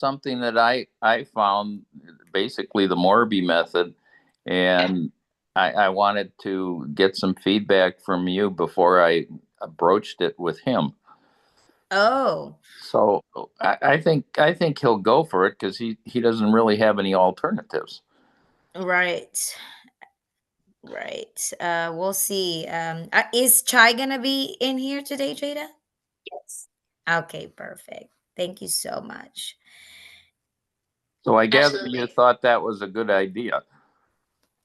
something that I found, basically the Morby method, and I wanted to get some feedback from you before I broached it with him. Oh, So I think he'll go for it because he doesn't really have any alternatives. right. Right. We'll see. Is Chai gonna be in here today, Jada? Yes, Okay, perfect. Thank you so much. So I gather you absolutely. thought that was a good idea.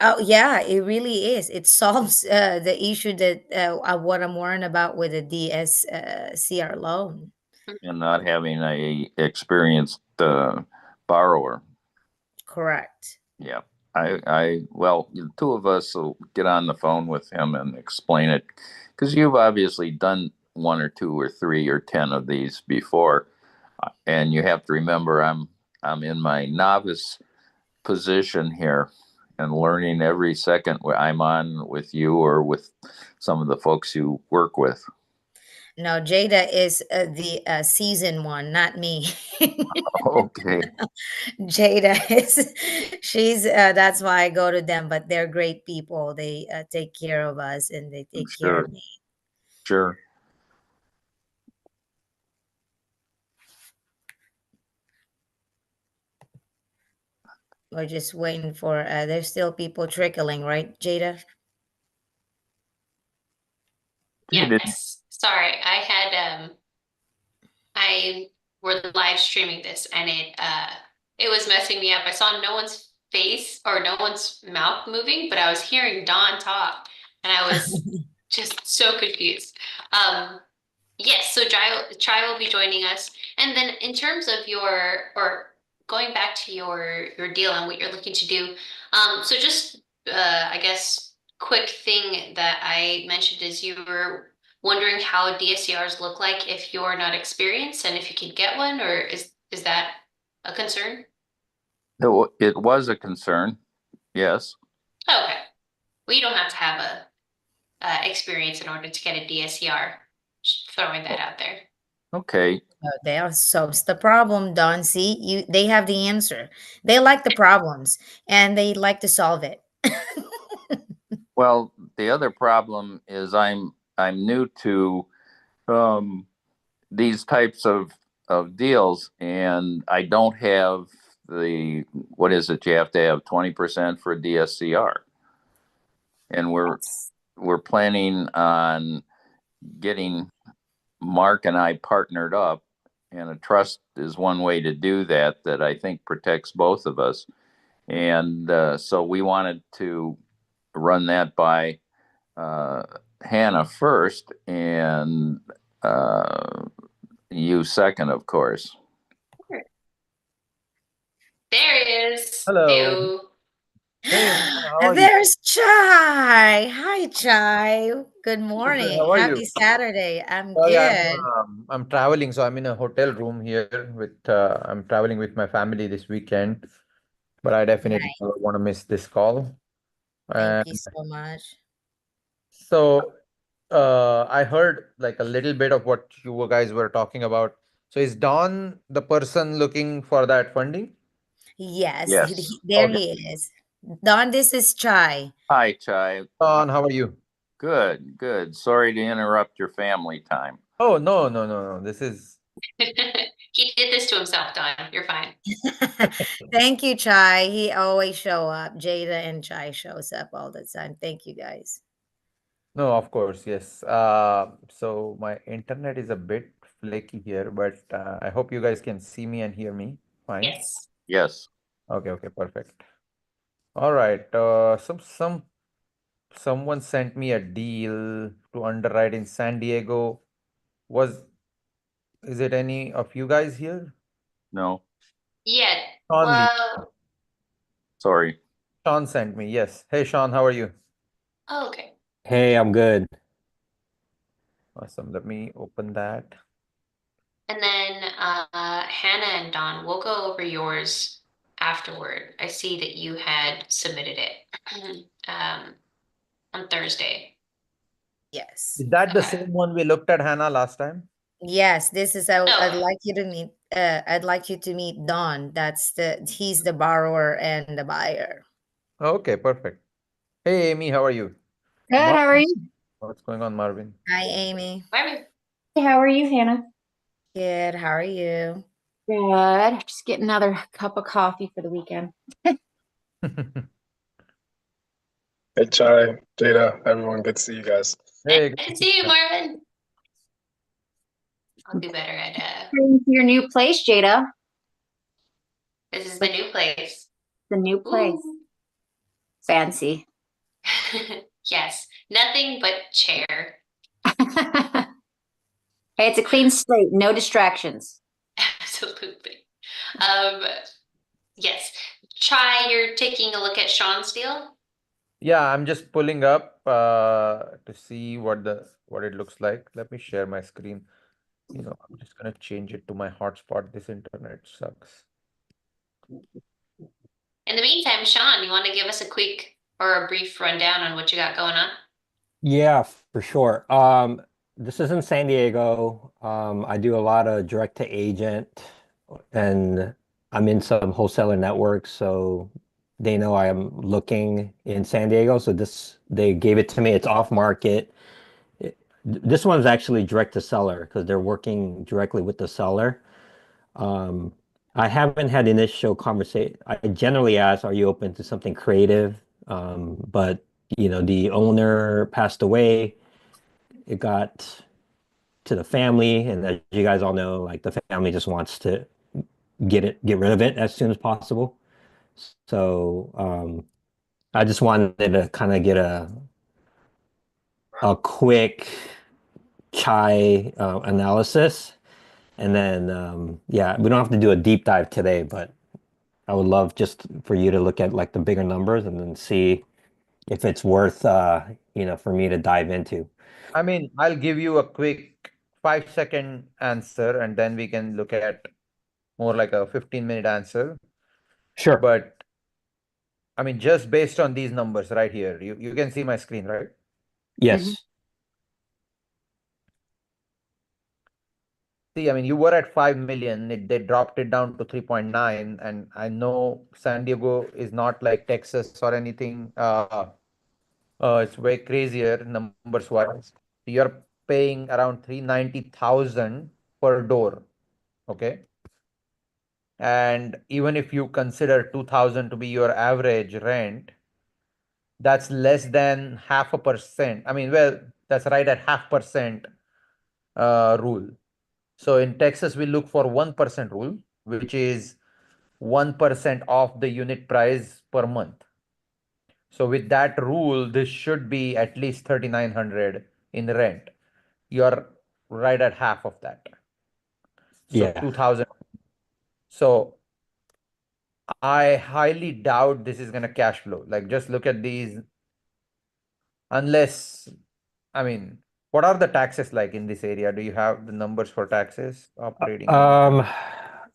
Oh yeah, it really is. It solves the issue that what I'm worrying about with the DSCR loan. And not having a experienced borrower. Correct. Yeah. Well, the two of us will get on the phone with him and explain it because you've obviously done one or two or three or 10 of these before. And you have to remember, I'm in my novice position here and learning every second where I'm on with you or with some of the folks you work with. No, Jada is the season one, not me. Okay, Jada is she's that's why I go to them, but they're great people. They take care of us and they take care sure, of me. sure. We're just waiting for there's still people trickling, right, Jada? You did. Yes. Sorry, I were live streaming this and it was messing me up. I saw no one's face or no one's mouth moving, but I was hearing Dawn talk and I was just so confused. Um, yes, so Chai will be joining us. And then in terms of or going back to your deal and what you're looking to do, so just I guess quick thing that I mentioned is you were wondering how DSCRs look like if you're not experienced and if you can get one, or is that a concern? It was a concern. Yes. Oh, okay. Well, you don't have to have a experience in order to get a DSCR. Just throwing that out there. Okay. There solves the problem, Don. See, they have the answer. They like the problems and they like to solve it. Well, the other problem is I'm new to um, these types of deals, and I don't have the what is it? You have to have 20% for a DSCR, and we're planning on getting Mark and I partnered up, and a trust is one way to do that that I think protects both of us. And so we wanted to run that by uh, Hannah first, and uh, you second, of course. There it is. Hello. Ew. Hey, how And are you? there's Chai. Hi, Chai. Good Good, good. morning. How are you? Happy Saturday. I'm Sorry, good. I'm traveling, so I'm in a hotel room here with I'm traveling with my family this weekend, but I definitely Nice. don't want to miss this call. Thank you And so much. so I heard like a little bit of what you guys were talking about. So is Don the person looking for that funding? Yes, Yes. there Okay. he is. Don, this is Chai. Hi, Chai. Don, how are you? Good, good. Sorry to interrupt your family time. Oh, no, no, no, no. This is He did this to himself, Don. You're fine. Thank you, Chai. He always show up. Jada and Chai shows up all the time. Thank you, guys. no, of course, yes. So my internet is a bit flaky here, but I hope you guys can see me and hear me fine. Yes. Yes. Okay, okay, perfect. All right. Someone sent me a deal to underwrite in San Diego. Was is it any of you guys here? No. Yeah. Sean Lee. Well, Sorry. Sean sent me. Yes. Hey Sean, how are you? oh, okay. Hey, I'm good. Awesome. Let me open that. And then Hannah and Don, we'll go over yours afterward. I see that you had submitted it on Thursday. Yes. Is that the Okay. same one we looked at, Hannah, last time? Yes, this is I'd Oh, like you to meet I'd like you to meet Don. He's the borrower and the buyer. Okay, perfect. Hey, Amy, how are you? Good. How are Marvin, you? what's going on, Marvin? Hi, Amy. Marvin. Hey, how are you, Hannah? Good. How are you? Good. Just get another cup of coffee for the weekend. Hey, Chai, Jada, everyone, good to see you guys. Hey, Good to see you, Marvin. I'll do better at Into your new place, Jada. this is the new place. The new place. Ooh. Fancy. Yes, nothing but chair. Hey, it's a clean slate. No distractions. Absolutely. Um, yes. Chai, you're taking a look at Sean's deal. yeah, I'm just pulling up to see what it looks like. Let me share my screen. I'm just gonna change it to my hotspot. This internet sucks. In the meantime, Sean, you want to give us a quick or a brief rundown on what you got going on? Yeah, for sure. This is in San Diego. I do a lot of direct to agent, and I'm in some wholesaler networks, so they know I am looking in San Diego. So they gave it to me. It's off market. This one's actually direct to seller because they're working directly with the seller. Um, I haven't had initial conversation. I generally ask, "Are you open to something creative?" But the owner passed away. It got to the family, and as you guys all know, like the family just wants to get rid of it as soon as possible. So I just wanted to kind of get a quick chai analysis, and then yeah, we don't have to do a deep dive today, but I would love just for you to look at like the bigger numbers and then see if it's worth for me to dive into. I mean, I'll give you a quick 5-second answer, and then we can look at more like a 15-minute answer. Sure. But I mean, just based on these numbers right here, you can see my screen, right? Yes. See, I mean, you were at 5 million, they dropped it down to 3.9, and I know San Diego is not like Texas or anything. It's way crazier numbers wise. You're paying around 390,000 per door, okay? And even if you consider 2,000 to be your average rent, that's less than 0.5%. I mean, well, that's right at 0.5% rule. So in Texas, we look for 1% rule, which is 1% of the unit price per month. So with that rule, this should be at least 3,900 in rent. You're right at half of that. So Yeah. 2,000. So I highly doubt this is gonna cash flow. Like just look at these, unless, I mean, what are the taxes like in this area? Do you have the numbers for taxes, operating income? Um,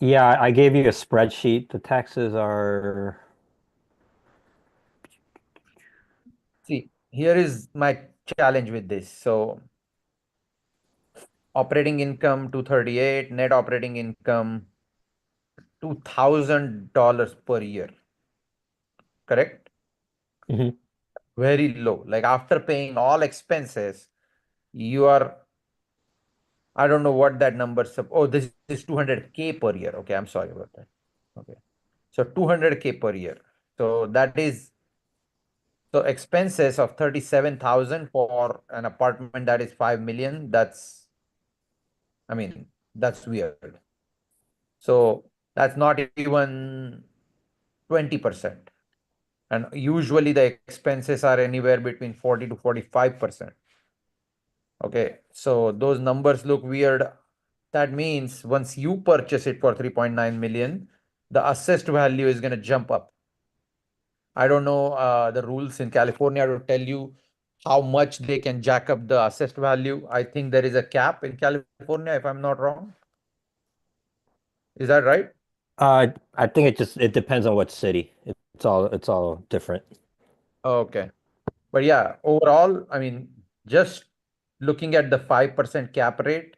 yeah, I gave you a spreadsheet. The taxes are See, here is my challenge with this. So operating income 238, net operating income $2,000 per year, correct? Mhm. Very low. Like after paying all expenses, you are, I don't know what that number oh, this is 200K per year. Okay, I'm sorry about that. Okay. So 200K per year. So that is, so expenses of 37,000 for an apartment that is 5 million. I mean, that's weird. So that's not even 20%. And usually the expenses are anywhere between 40 to 45%. Okay, so those numbers look weird. That means once you purchase it for 3.9 million, the assessed value is going to jump up. I don't know the rules in California to tell you how much they can jack up the assessed value. I think there is a cap in California, if I'm not wrong. Is that right? I think it depends on what city. It's all different. Okay. But yeah, overall, I mean, just looking at the 5% cap rate,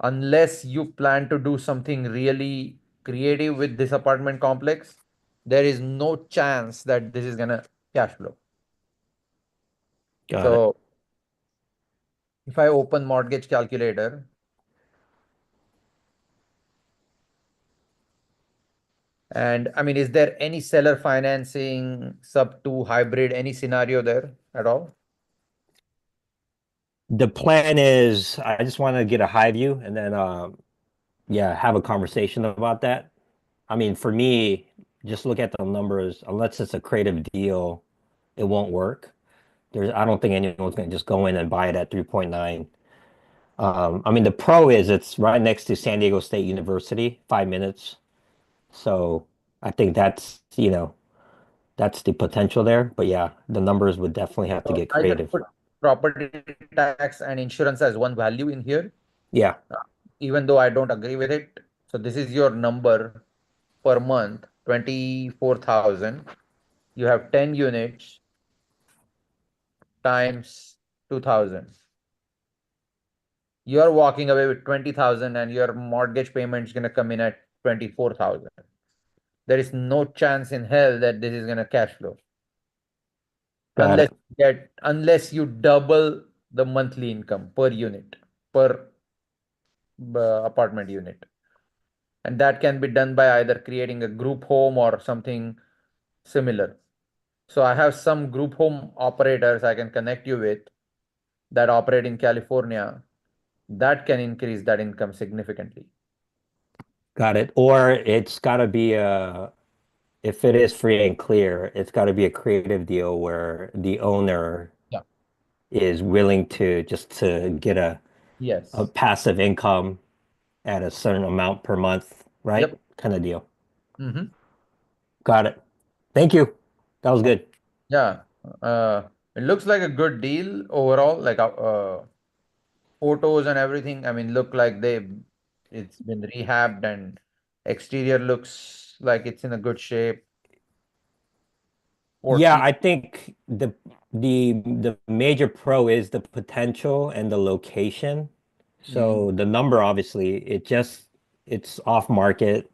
unless you plan to do something really creative with this apartment complex, there is no chance that this is gonna cash flow. Got it. So if I open mortgage calculator, and I mean, is there any seller financing, sub two hybrid, any scenario there at all? The plan is I just want to get a high view and then yeah, have a conversation about that. I mean, for me, just look at the numbers. Unless it's a creative deal, it won't work. I don't think anyone's going to just go in and buy it at 3.9. I mean, the pro is it's right next to San Diego State University, 5 minutes. So I think that's the potential there. But yeah, the numbers would definitely have to So get I just creative. put property tax and insurance as one value in here, Yeah, even though I don't agree with it. So this is your number per month, 24,000. You have 10 units times 2,000. You're walking away with 20,000 and your mortgage payment is going to come in at 24,000. There is no chance in hell that this is going to cash flow got it. unless you double the monthly income per unit, per apartment unit. And that can be done by either creating a group home or something similar. So I have some group home operators I can connect you with that operate in California that can increase that income significantly. Got it. Or it's got to be if it is free and clear, it's got to be a creative deal where the owner Yeah. is willing to just to get a Yes. passive income at a certain amount per month, right? Yep. Kind of deal. Mm-hmm. Got it. Thank you. That was good. Yeah. It looks like a good deal overall. Like photos and everything. I mean, look like it's been rehabbed and exterior looks like it's in a good shape. Yeah, 14. I think the major pro is the potential and the location. Mm. So the number obviously it's off market.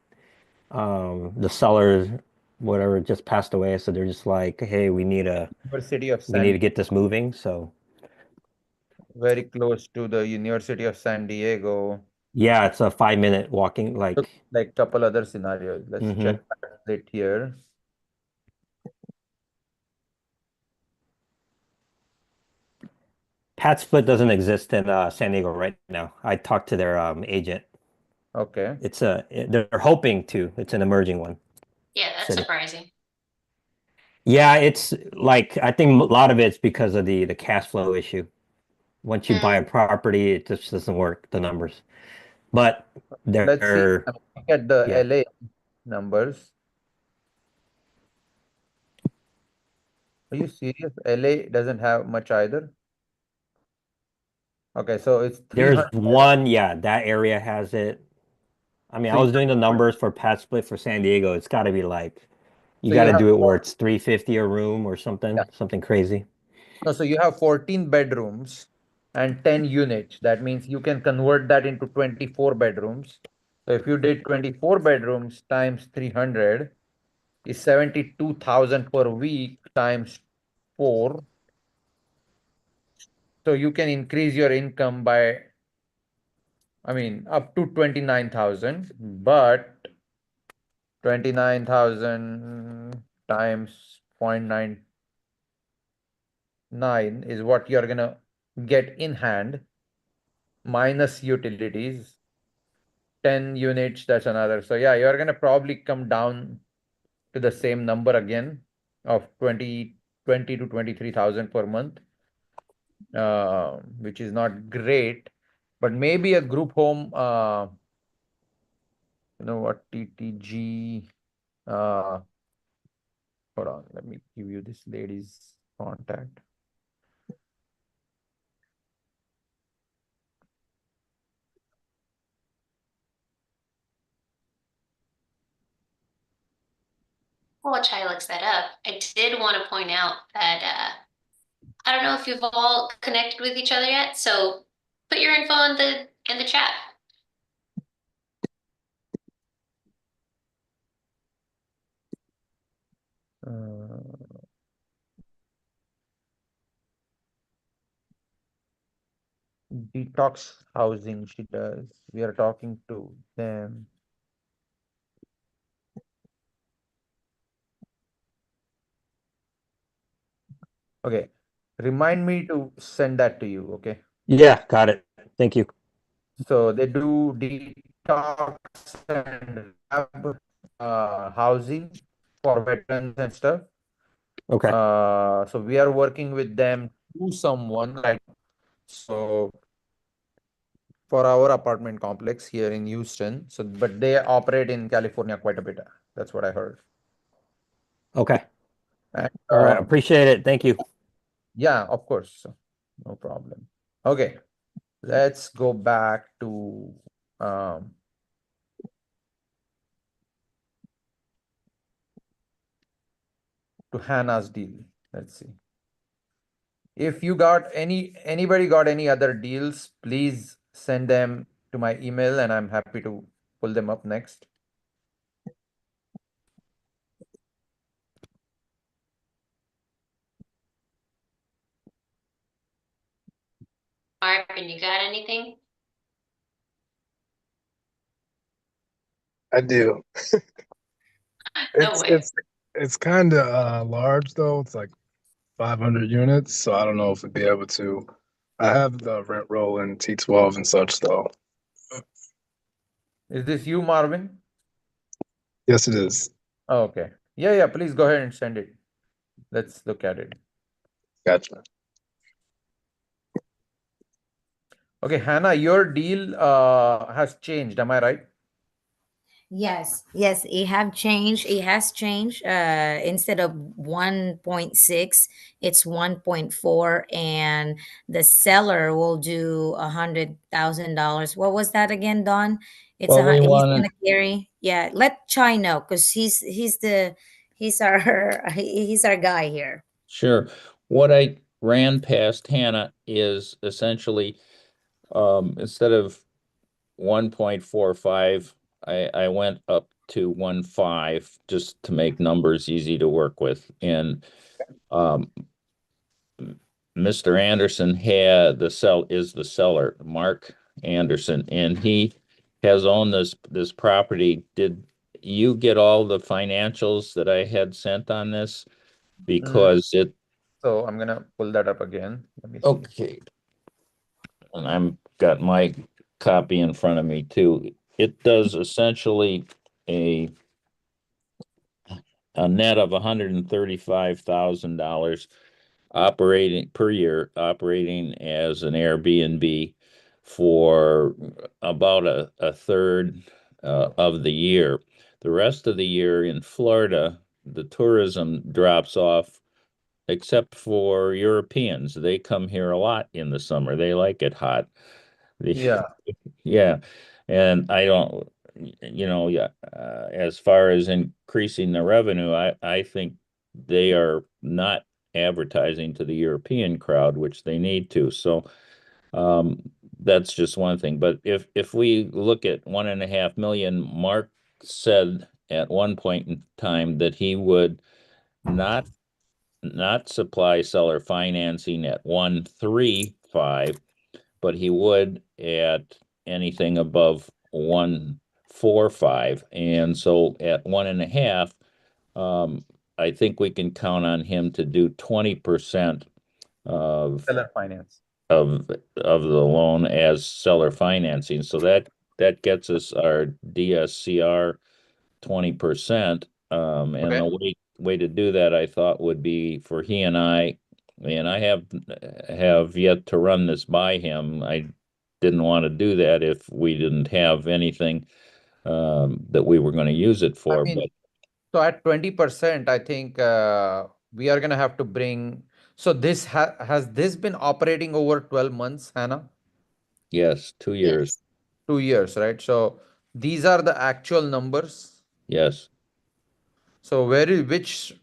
The seller whatever just passed away, so they're just like, hey, University of we need San, to get this moving. So very close to the University of San Diego. yeah, it's a 5 minute walking Look like like couple other scenarios. Let's check mhm. it here. Pat split doesn't exist in San Diego right now. I talked to their agent. Okay. They're hoping to. It's an emerging one Yeah, that's city. surprising. Yeah, it's like I think a lot of it's because of the cash flow issue. Once you buy Mm. a property, it just doesn't work, the numbers. But Let's see. they're Look at the yeah. LA numbers. Are you serious? LA doesn't have much either. Okay, so it's There's 300. one, yeah, that area has it. I mean, So I you was doing the have, numbers for Pat Split for San Diego. It's got to be like you so got you to have do it where it's 350 a room or yeah. something crazy. No, so you have 14 bedrooms and 10 units. That means you can convert that into 24 bedrooms. So if you did 24 bedrooms times 300 is 72,000 per week times 4. So you can increase your income by, I mean, up to 29,000, but 29,000 times 0.99 is what you're gonna get in hand minus utilities. 10 units, that's another. So yeah, you're gonna probably come down to the same number again of 20 to 23,000 per month, which is not great, but maybe a group home, you know what, TTG, uh, hold on, let me give you this lady's contact. While Chai looks that up, I did want to point out that I don't know if you've all connected with each other yet, so put your info in the chat. Uh, detox housing she does. We are talking to them. Okay. Remind me to send that to you. Okay. Yeah, got it. Thank you. So they do detox and rehab housing for veterans and stuff. Okay. So we are working with them to someone right. So for our apartment complex here in Houston. So, but they operate in California quite a bit. That's what I heard. Okay. And, All right. Appreciate it. Thank you. yeah, of course. No problem. Okay. Let's go back um, to Hannah's deal. Let's see. If you got anybody got any other deals, please send them to my email and I'm happy to pull them up next. Marvin, you got anything? I do. No It's way. it's it's kind of large though. It's like 500 units, so I don't know if we'd be able to. I have the rent roll in T12 and such though. Is this you, Marvin? Yes, it is. Oh, okay. Yeah, please go ahead and send it. Let's look at it. Gotcha. Okay, Hannah, your deal has changed. Am I right? Yes, it have changed. It has changed. Instead of 1.6, it's 1.4, and the seller will do $100,000. What was that again, Don? Well, we He's want gonna carry. Yeah, let Chai know because he's our he's our guy here. sure. What I ran past Hannah is essentially instead of 1.45, I went up to 1.5 just to make numbers easy to work with. And um, Mr. Anderson had is the seller, Mark Anderson, and he has owned this property. Did you get all the financials that I had sent on this? Mm, Because it, so I'm gonna pull that up again. Let me see. okay, and I'm got my copy in front of me too. It does essentially a a net of $135,000 operating per year, operating as an Airbnb for about a third of the year. The rest of the year in Florida, the tourism drops off, except for Europeans. They come here a lot in the summer. They like it hot. Yeah. Yeah, and I don't, yeah, as far as increasing the revenue, I think they are not advertising to the European crowd, which they need to. So, um, that's just one thing. But if we look at 1.5 million, Mark said at one point in time that he would not not supply seller financing at 1.35, but he would at anything above 1.45. And so at 1.5, I think we can count on him to do 20% of Seller finance. of the loan as seller financing. So that gets us our DSCR 20%. And Okay. the way to do that, I thought, would be for he and I have yet to run this by him. I didn't want to do that if we didn't have anything that we were going to use it I for. But mean, so at 20%, I think we are gonna have to bring. So this has this been operating over 12 months, Hannah? yes, 2 years. Yes. 2 years, right? So these are the actual numbers. Yes. So which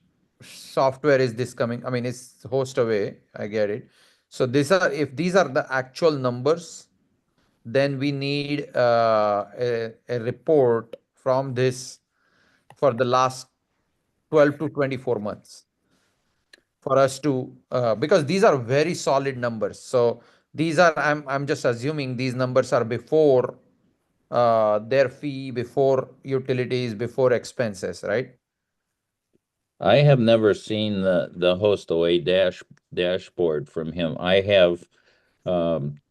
software is this coming? I mean, it's host away. I get it. So if these are the actual numbers, then we need a report from this for the last 12 to 24 months for us to, because these are very solid numbers. So these are, I'm just assuming these numbers are before their fee, before utilities, before expenses, right? I have never seen the host away dashboard from him. I have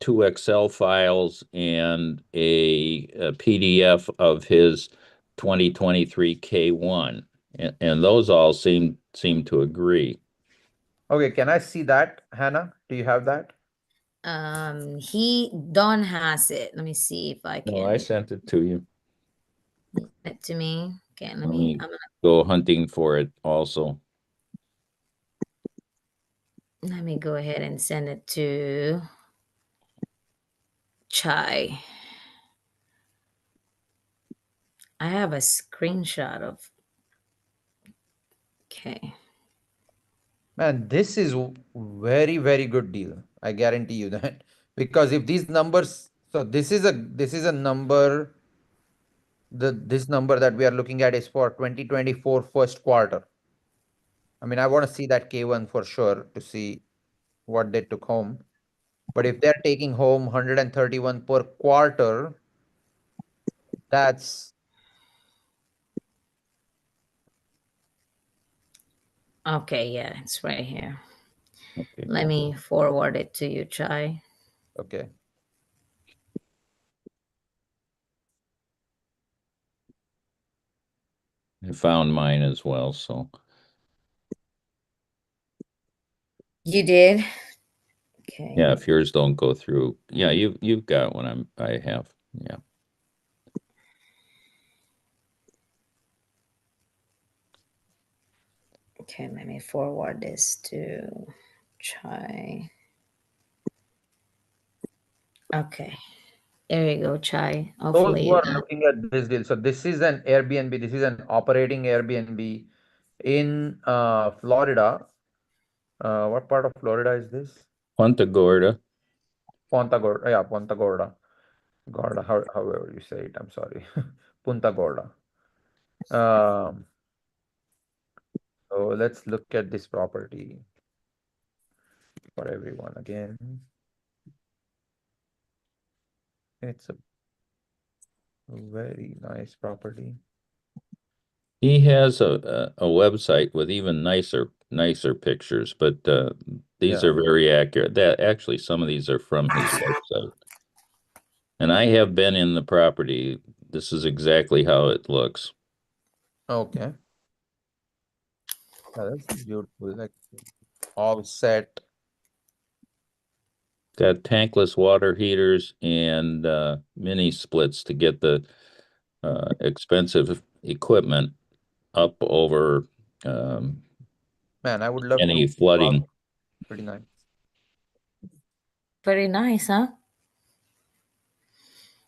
two Excel files and a PDF of his 2023 K1, and those all seem to agree. Okay, can I see that, Hannah? Do you have that? Don has it. Let me see if I No, I can sent it to you. send it to me. Okay, Let me I'm gonna go hunting for it also. let me go ahead and send it to Chai. I have a screenshot of. Okay. Man, this is very, very good deal. I guarantee you that. Because if these numbers, so this is a number, this number that we are looking at is for 2024 first quarter. I mean, I want to see that K1 for sure to see what they took home. But if they're taking home 131 per quarter, that's, Okay, yeah, it's right here. Okay. Let me forward it to you, Chai. okay. I found mine as well, so You did? Okay. yeah, if yours don't go through, yeah, you've got what I have. Yeah. Okay, let me forward this to Chai. Okay. There you go, Chai. Those Hopefully who you are got. looking at this deal, so this is an Airbnb, this is an operating Airbnb in Florida. What part of Florida is this? Punta Gorda. Ponta Gorda, yeah, Ponta Gorda. Gorda, however you say it, I'm sorry. Punta Gorda. Um, so let's look at this property for everyone again. It's a very nice property. He has a website with even nicer pictures, but these Yeah. are very accurate. That actually some of these are from his website. And I have been in the property. This is exactly how it looks. Okay. Yeah, this is beautiful. Like all set. Got tankless water heaters and mini splits to get the expensive equipment up over um, Man, I would love any to. flooding. Pretty nice. Very nice, huh?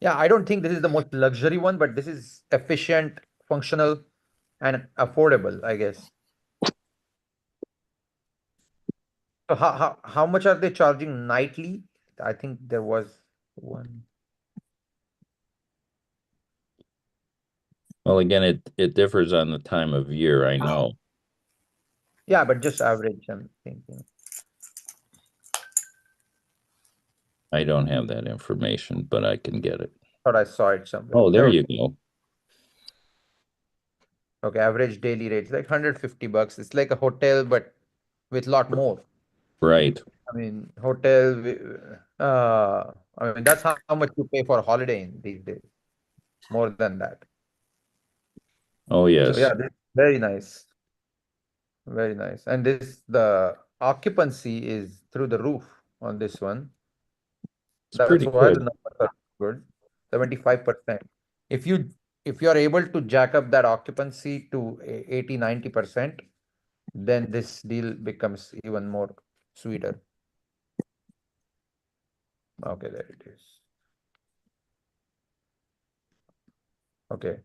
Yeah, I don't think this is the most luxury one, but this is efficient, functional, and affordable, I guess. So how much are they charging nightly? I think there was one. Well, again, it differs on the time of year, I know. Yeah, but just average, I'm thinking. I don't have that information, but I can get it. Thought I saw it somewhere. Oh, there Never. you go. Okay, average daily rates like 150 bucks. It's like a hotel, but with lot more. Right. I mean, I mean, that's how much you pay for a holiday in these days. More than that. Oh, So yes. yeah, this very nice. Very nice. And the occupancy is through the roof on this one. It's That's pretty why the good. numbers are good. 75%. If you are able to jack up that occupancy to 80, 90%, then this deal becomes even more sweeter. Okay, there it is. Okay.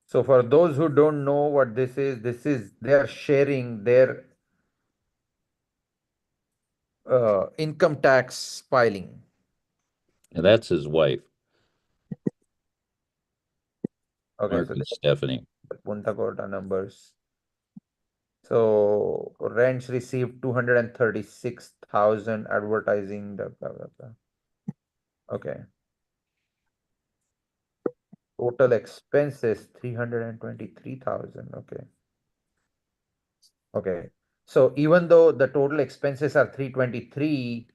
So for those who don't know what this is they are sharing their income tax filing. And that's his wife, Okay, Mark so and Stephanie. the Punta Gorda numbers. So rents received 236,000, advertising, blah, blah, blah, blah. Okay. Total expenses 323,000. Okay. Okay. So even though the total expenses are 323,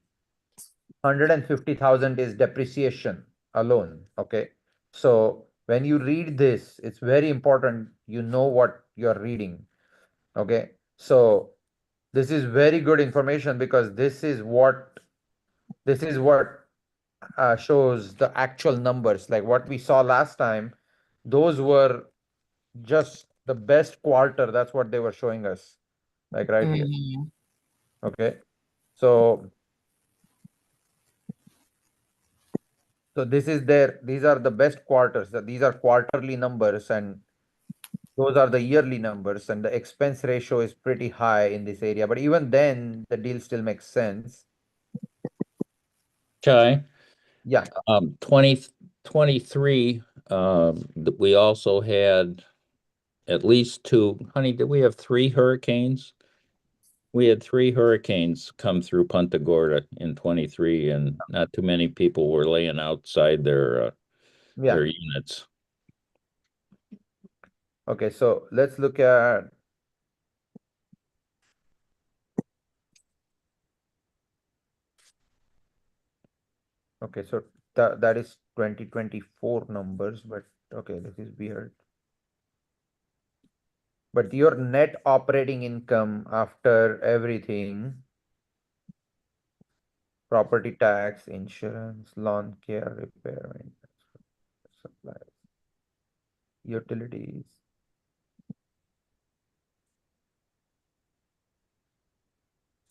150,000 is depreciation alone. Okay. So when you read this, it's very important you know what you're reading. Okay. So this is very good information because this is what shows the actual numbers. Like what we saw last time, those were just the best quarter. That's what they were showing us, like right here. Mhm. Okay. So these are the best quarters. These are quarterly numbers, and those are the yearly numbers, and the expense ratio is pretty high in this area. But even then, the deal still makes sense. Okay. Yeah. 2023, we also had at least two. Honey, did we have three hurricanes? We had three hurricanes come through Punta Gorda in 23, and not too many people were laying outside Yeah. their units. Okay. So let's look at. Okay. So that is 2024 numbers, but okay, this is weird. But your net operating income after everything, property tax, insurance, lawn care, repair, maintenance, supplies, utilities.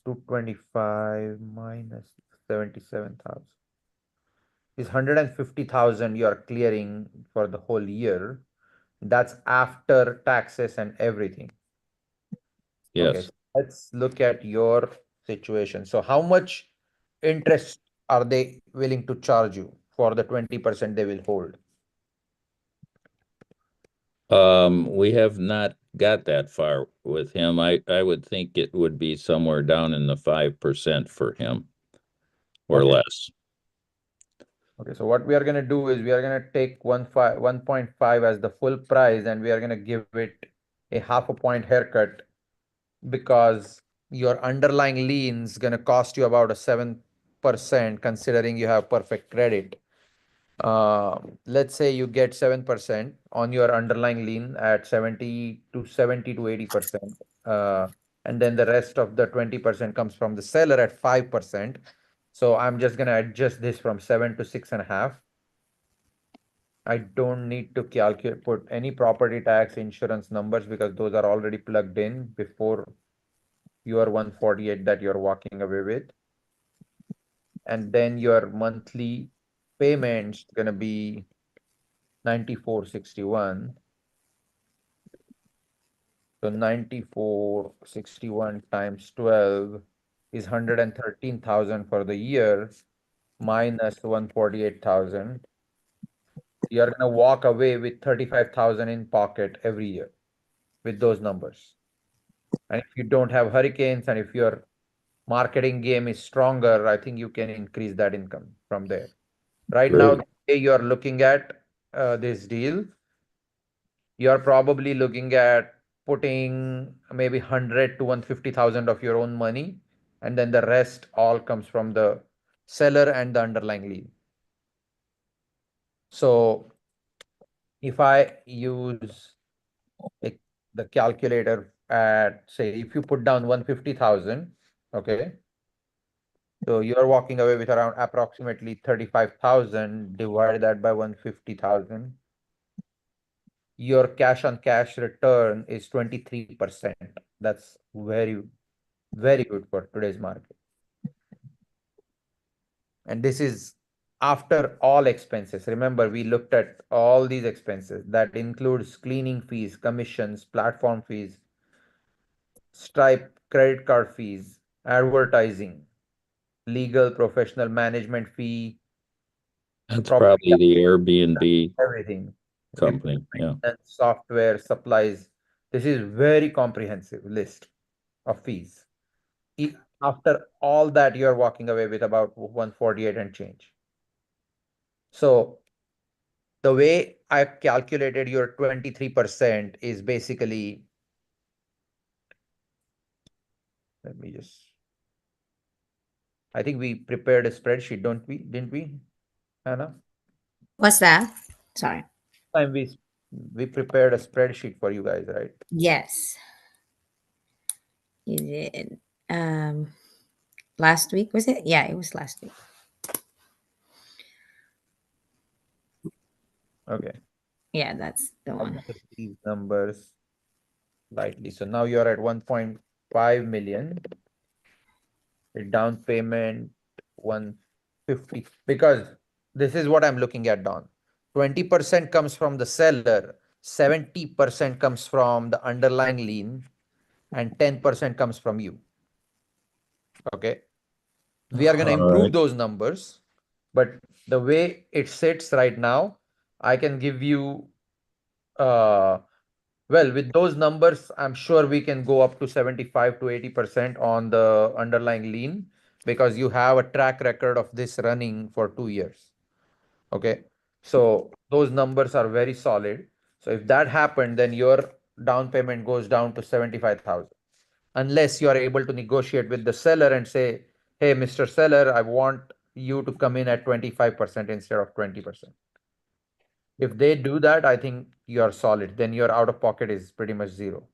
225 minus 77,000 is 150,000 you are clearing for the whole year. That's after taxes and everything. Okay, Yes. so let's look at your situation. So how much interest are they willing to charge you for the 20% they will hold? We have not got that far with him. I would think it would be somewhere down in the 5% for him or Okay. less. Okay, so what we are going to do is we are going to take 1.5 as the full price, and we are going to give it a half a point haircut because your underlying lien is going to cost you about a 7% considering you have perfect credit. Let's say you get 7% on your underlying lien at 70 to 80%. And then the rest of the 20% comes from the seller at 5%. So I'm just going to adjust this from 7 to 6.5. I don't need to calculate, put any property tax insurance numbers because those are already plugged in before your 148 that you're walking away with. And then your monthly payments gonna be 94.61. So 94.61 times 12 is 113,000 for the year minus 148,000. You're gonna walk away with 35,000 in pocket every year with those numbers. And if you don't have hurricanes and if your marketing game is stronger, I think you can increase that income from there. Right now, Great. the way you are looking at this deal, you're probably looking at putting maybe 100 to 150,000 of your own money, and then the rest all comes from the seller and the underlying lien. So if I use the calculator at, say, if you put down 150,000, okay, so you're walking away with around approximately 35,000, divide that by 150,000. Your cash on cash return is 23%. That's very, very good for today's market. And this is after all expenses. Remember, we looked at all these expenses. That includes cleaning fees, commissions, platform fees, Stripe credit card fees, advertising, legal, professional management fee, That's property, probably the Airbnb everything. company. Yeah. Software, supplies. This is very comprehensive list of fees. After all that, you're walking away with about 148 and change. So the way I've calculated your 23% is basically, let me just, I think we prepared a spreadsheet, don't we? Didn't we, Hannah? What's that? Sorry. Time we prepared a spreadsheet for you guys, right? Yes, you did. Um, last week was it? Yeah, it was last week. Okay. Yeah, that's the I'll one. put these numbers lightly. So now you're at 1.5 million. The down payment 150, because this is what I'm looking at, Don. 20% comes from the seller, 70% comes from the underlying lien, and 10% comes from you. Okay. We are going to improve those numbers, but the way it sits right now, I can give you well, with those numbers, I'm sure we can go up to 75 to 80% on the underlying lien, because you have a track record of this running for 2 years. Okay. So those numbers are very solid. So if that happened, then your down payment goes down to 75,000. Unless you are able to negotiate with the seller and say, hey, Mr. Seller, I want you to come in at 25% instead of 20%. If they do that, I think you are solid. Then your out of pocket is pretty much zero.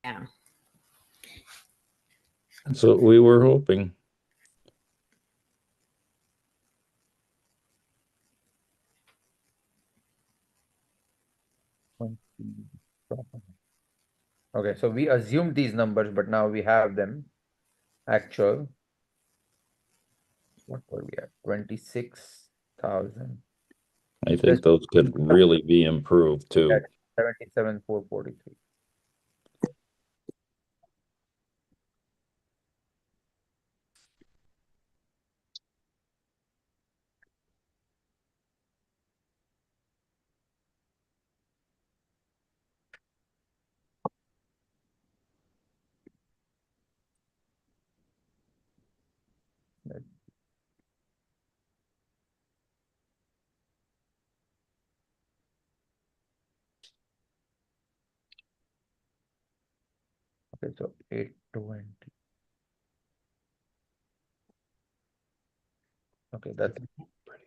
Yeah. That's what we were hoping. Okay, so we assumed these numbers, but now we have them. Actual. What were we at? 26,000. I think those could really be improved too. 77,443. Okay, so 820. Okay, that's pretty.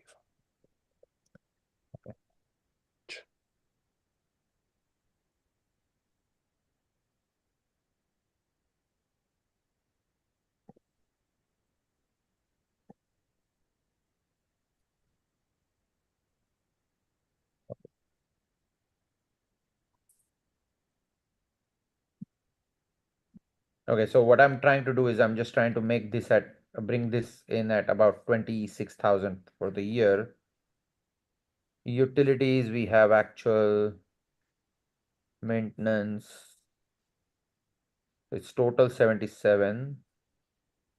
Okay. Okay, so what I'm trying to do is I'm just trying to make this at bring this in at about 26,000 for the year. Utilities, we have actual maintenance. It's total 77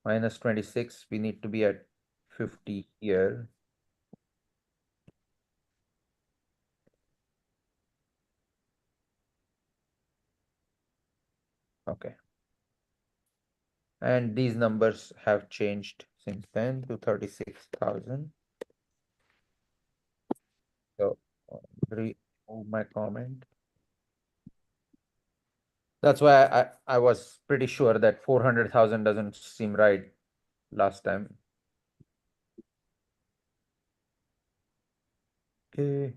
minus 26. We need to be at 50 here. Okay. And these numbers have changed since then to 36,000. So remove my comment. That's why I was pretty sure that 400,000 doesn't seem right last time. Okay.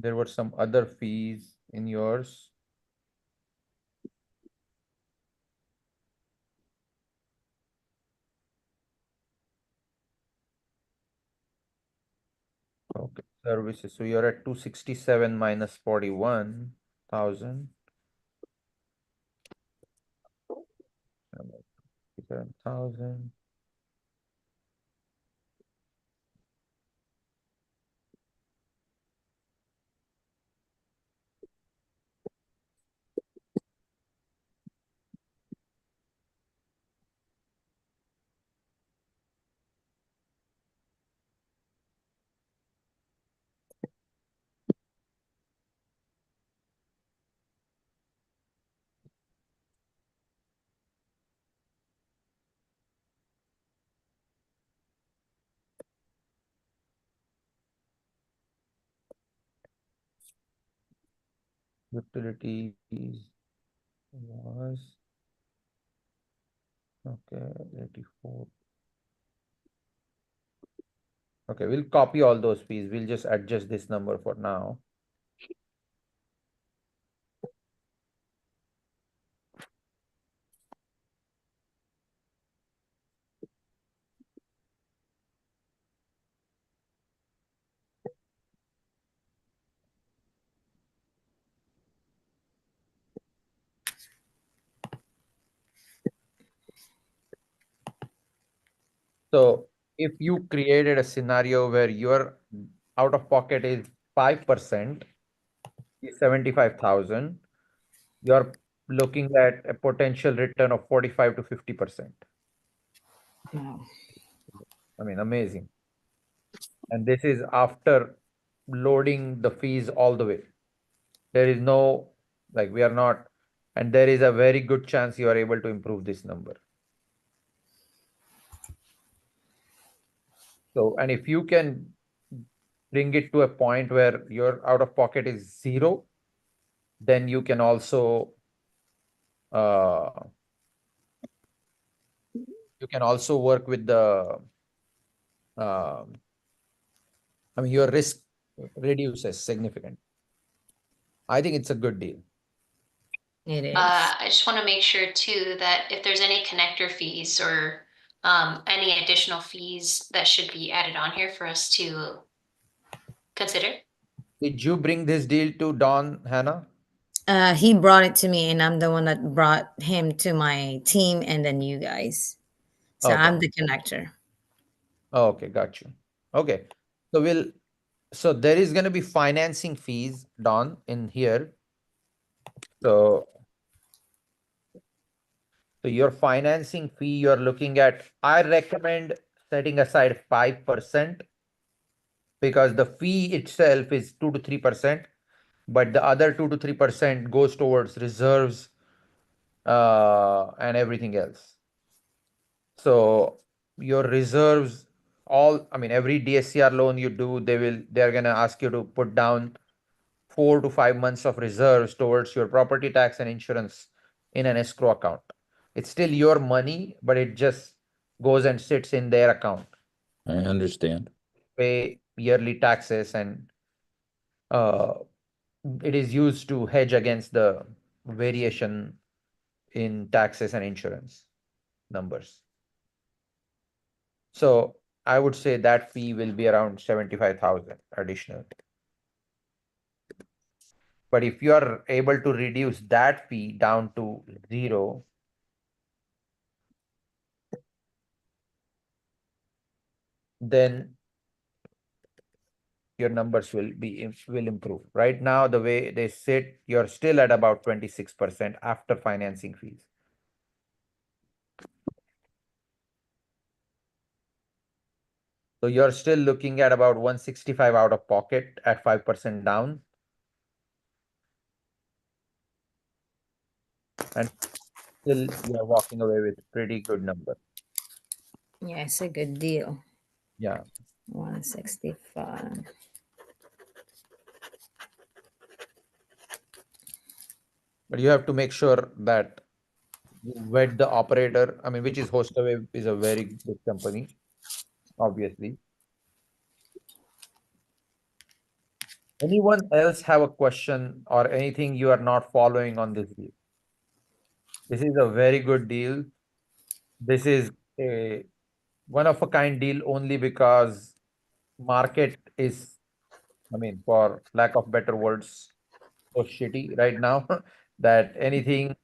There were some other fees in yours. Okay, services. So you're at 267 minus 41,000. 7,000. Utilities was okay, 84. Okay, we'll copy all those fees. We'll just adjust this number for now. So if you created a scenario where your out of pocket is 5%, is 75,000, you're looking at a potential return of 45 to 50%. Wow. I mean, amazing. And this is after loading the fees all the way. There is no, like, we are not, and there is a very good chance you are able to improve this number. So, and if you can bring it to a point where your out of pocket is 0, then you can also uh, work with the I mean, your risk reduces significantly. I think it's a good deal. It is. I just want to make sure too that if there's any connector fees or any additional fees that should be added on here for us to consider. Did you bring this deal to Don, Hannah? He brought it to me, and I'm the one that brought him to my team, and then you guys. So Okay. I'm the connector. Oh, okay, got you. Okay. So there is going to be financing fees, Don, in here. So your financing fee, you're looking at, I recommend setting aside 5% because the fee itself is 2 to 3%, but the other 2 to 3% goes towards reserves and everything else. So your reserves, I mean, every DSCR loan you do, they're gonna ask you to put down 4 to 5 months of reserves towards your property tax and insurance in an escrow account. It's still your money, but it just goes and sits in their account. I understand. Pay yearly taxes, and uh, it is used to hedge against the variation in taxes and insurance numbers. So I would say that fee will be around 75,000 additional. But if you are able to reduce that fee down to 0, then your numbers will improve. Right now, the way they sit, you're still at about 26% after financing fees. So you're still looking at about 165 out of pocket at 5% down. And still you're walking away with a pretty good number. Yeah, it's a good deal. Yeah. 165. But you have to make sure that you vet the operator. I mean, which is Hostaway is a very good company, obviously. Anyone else have a question or anything you are not following on this deal? This is a very good deal. This is a one of a kind deal only because market is, I mean, for lack of better words, so shitty right now that anything,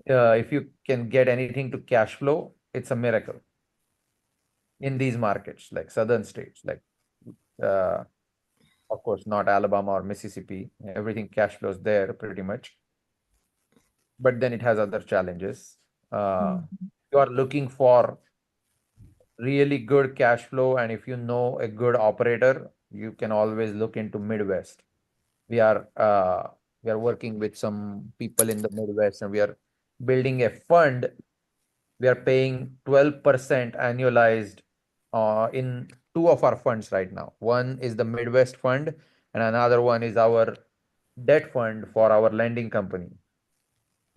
if you can get anything to cash flow, it's a miracle in these markets, like southern states, like uh, of course not Alabama or Mississippi. Everything cash flows there pretty much, but then it has other challenges. Uh, Mhm. you are looking for really good cash flow, and if you know a good operator, you can always look into Midwest. We are working with some people in the Midwest, and we are building a fund. We are paying 12% annualized in two of our funds right now. One is the Midwest fund, and another one is our debt fund for our lending company.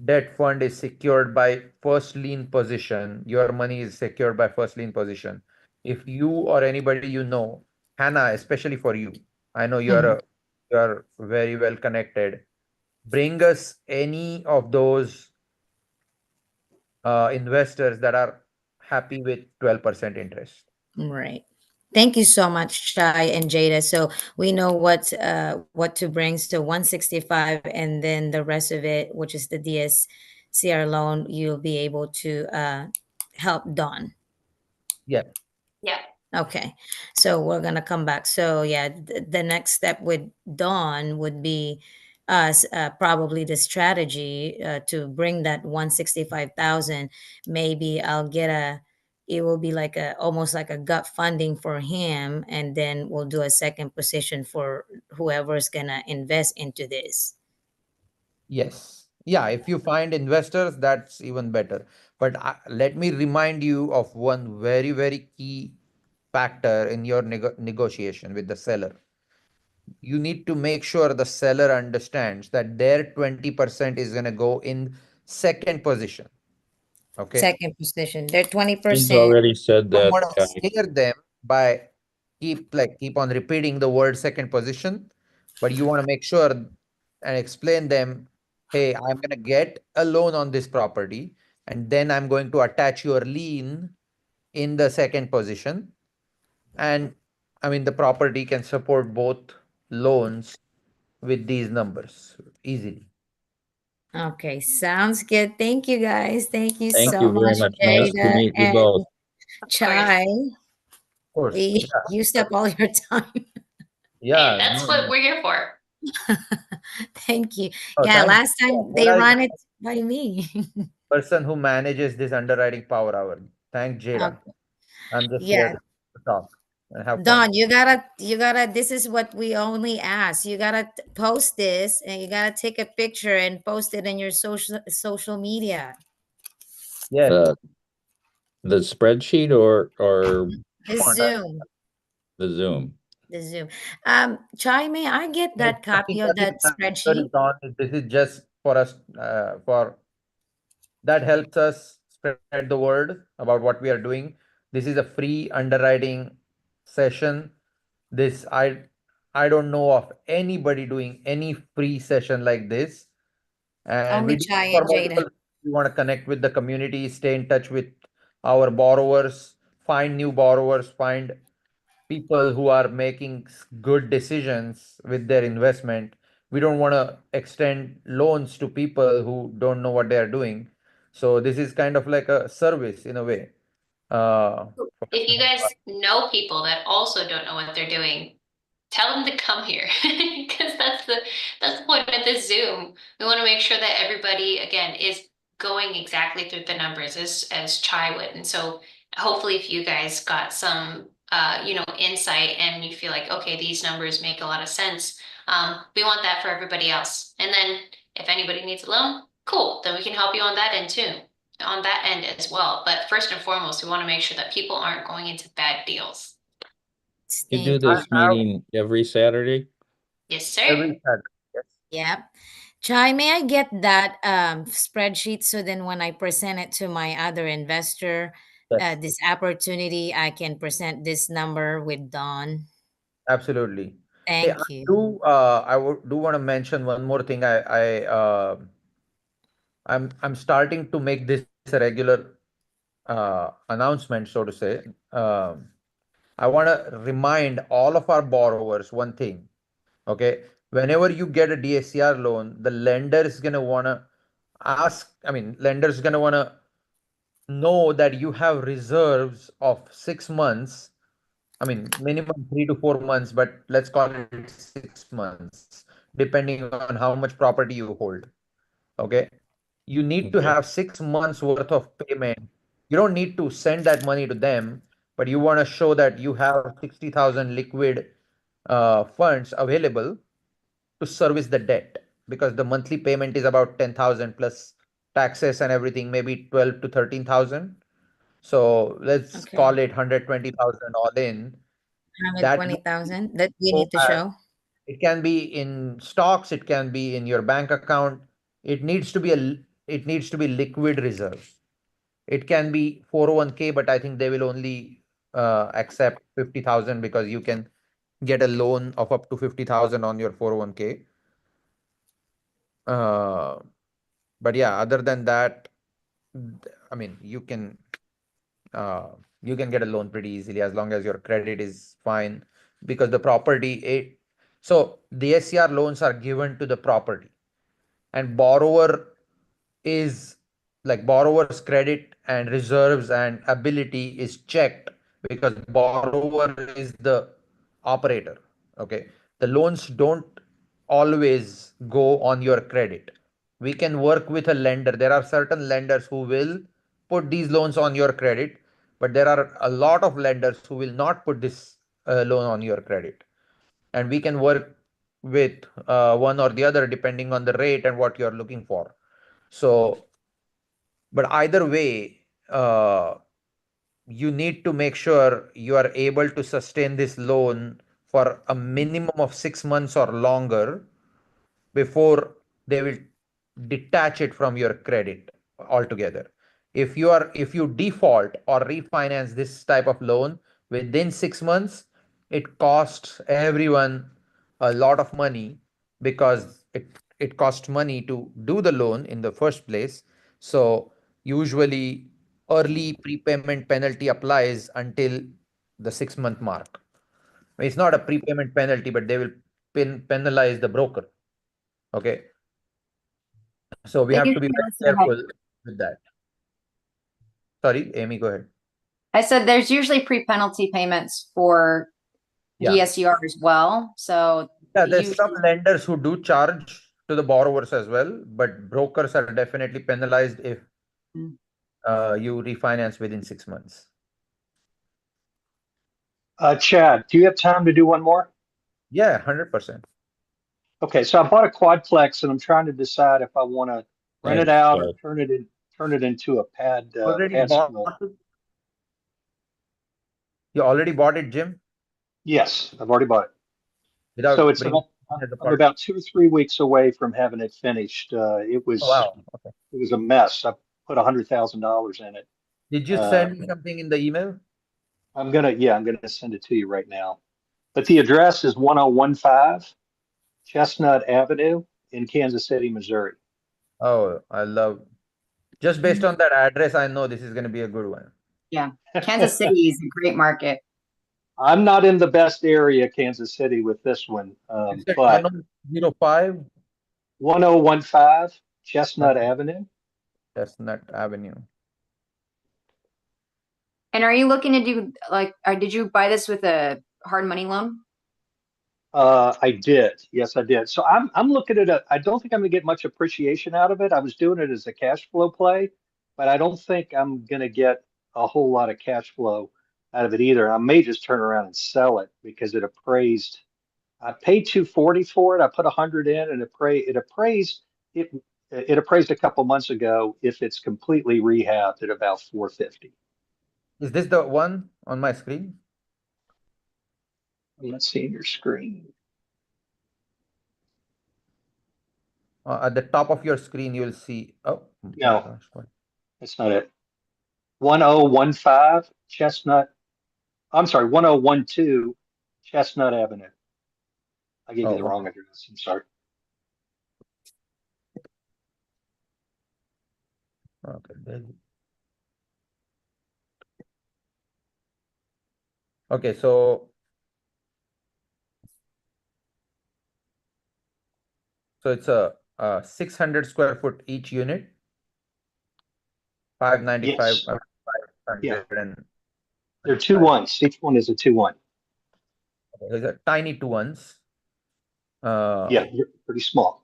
Debt fund is secured by first lien position. Your money is secured by first lien position. If you or anybody you know, Hannah, especially for you, I know Mhm. you are very well connected. Bring us any of those investors that are happy with 12% interest. Right. Thank you so much, Chai and Jada. So we know what to bring. So 165, and then the rest of it, which is the DSCR loan, you'll be able to help Dawn. Yeah. Yeah. Okay, so we're gonna come back. So yeah, the next step with Dawn would be us probably the strategy to bring that 165,000. Maybe I'll get a. It will be like a almost like a gut funding for him, and then we'll do a second position for whoever's gonna invest into this. Yes. Yeah. If you find investors, that's even better. But let me remind you of one very, very key factor in your negotiation with the seller. You need to make sure the seller understands that their 20% is going to go in second position. Okay. Second position, they're He's 20%. already said Don't that, want to scare them by keep on repeating the word second position, but you want to make sure and explain them, hey, I'm going to get a loan on this property, and then I'm going to attach your lien in the second position. And I mean, the property can support both loans with these numbers easily. Okay, sounds good. Thank you guys. Thank you thank so you very much, much. Nice to Jada meet you and both. Of course. Chai. Of course. We used up all your time. Hey, Yeah. that's No, what no. we're here for. Thank you. Oh, Yeah, thank last time what they I run it by me. person who manages this underwriting power hour. Thank Jada. Okay. I'm just here Yeah, to talk and have fun. Don, you gotta, this is what we only ask. You gotta post this and you gotta take a picture and post it in your social media. Yes. Uh, the spreadsheet or The Come on, that- Zoom, the Zoom? the Zoom. Chai, may I get Hey, that copy of nothing that matters spreadsheet? on it. This is just for us, for that helps us spread the word about what we are doing. This is a free underwriting session. This I don't know of anybody doing any free session like this. And we Only do Chai it for and Jada. multiple. We want to connect with the community, stay in touch with our borrowers, find new borrowers, find people who are making good decisions with their investment. We don't want to extend loans to people who don't know what they are doing. So this is kind of like a service in a way. For us If to you help guys know people that also don't know what they're doing, tell them to come here because that's the point of this Zoom. We want to make sure that everybody again is going exactly through the numbers as Chai would. And so hopefully if you guys got some insight and you feel like okay, these numbers make a lot of sense, we want that for everybody else. And then if anybody needs a loan, cool, then we can help you on that end too, on that end as well. But first and foremost, we want to make sure that people aren't going into bad deals. You do Thank I you. this have meeting every Saturday? Yes, every sir. Saturday. Yes. Yep. Chai, may I get that spreadsheet so then when I present it to my other investor, Yes, this opportunity, I can present this number with Dawn? absolutely. Hey, Thank you. I do want to mention one more thing. I'm starting to make this a regular announcement, so to say. I want to remind all of our borrowers one thing. Okay, whenever you get a DSCR loan, the lender is gonna wanna lender is gonna wanna know that you have reserves of 6 months. I mean, minimum 3 to 4 months, but let's call it 6 months, depending on how much property you hold. Okay. You need to Okay. have 6 months worth of payment. You don't need to send that money to them, but you want to show that you have 60,000 liquid funds available to service the debt, because the monthly payment is about 10,000 plus taxes and everything, maybe 12 to 13,000. So let's Okay. call it 120,000 all in. That loan 120,000 that we will need to have- show. it can be in stocks, it can be in your bank account. It needs to be it needs to be liquid reserves. It can be 401k, but I think they will only accept 50,000 because you can get a loan of up to 50,000 on your 401k. Uh, but yeah, other than that, I mean, you can get a loan pretty easily as long as your credit is fine, because the property it so the SCR loans are given to the property, and is borrower's credit and reserves and ability is checked, because borrower is the operator. Okay, the loans don't always go on your credit. We can work with a lender. There are certain lenders who will put these loans on your credit, but there are a lot of lenders who will not put this loan on your credit, and we can work with one or the other depending on the rate and what you're looking for. So, but either way, you need to make sure you are able to sustain this loan for a minimum of 6 months or longer before they will detach it from your credit altogether. If you default or refinance this type of loan within 6 months, it costs everyone a lot of money, because it costs money to do the loan in the first place. So usually early prepayment penalty applies until the 6 month mark. It's not a prepayment penalty, but they will penalize the broker. Okay. So we They have to usually be very also have, careful with that. Sorry, Amy, go ahead. I said there's usually pre-penalty payments for Yeah. DSCR as well. So Yeah, there's some usually, lenders who do charge to the borrowers as well, but brokers are definitely penalized if Mm. you refinance within 6 months. Chad, do you have time to do one more? Yeah, 100%. Okay, so I bought a quadplex and I'm trying to decide if I want to rent it Thanks, out or Chad. turn it into a Already pad bought school. it? You already bought it, Jim? Yes, I've already bought it. So Without it's bringing about it as a I'm part? about 2 or 3 weeks away from having it finished. Oh, wow. Okay. It was a mess. I put $100,000 in it. Did you Uh, send me something in the email? I'm gonna send it to you right now. But the address is 1015 Chestnut Avenue in Kansas City, Missouri. Oh, just based on that address, I know this is going to be a good one. yeah, Kansas City is a great market. I'm not in the best area, Kansas City, with this one, You said but 1005 1015 Chestnut Avenue. Chestnut Avenue. And are you looking to do like, or did you buy this with a hard money loan? I did. Yes, I did. So I'm looking at it. I don't think I'm gonna get much appreciation out of it. I was doing it as a cash flow play, but I don't think I'm gonna get a whole lot of cash flow out of it either. I may just turn around and sell it because it appraised. I paid 240 for it. I put 100 in, and it it appraised a couple months ago. If it's completely rehabbed, at about 450. Is this the one on my screen? Let's see your screen. At the top of your screen, you'll see. Oh my No, gosh. What? that's not it. 1015 Chestnut. I'm sorry, 1012 Chestnut Avenue. I gave you the Oh, wrong address. I'm sorry. okay. Okay, so it's a 600 square foot each unit, 595, Yes. Yeah. 500 and They're 2-1s. Each one is a 2-1. these are tiny two ones. Yeah, you're pretty small.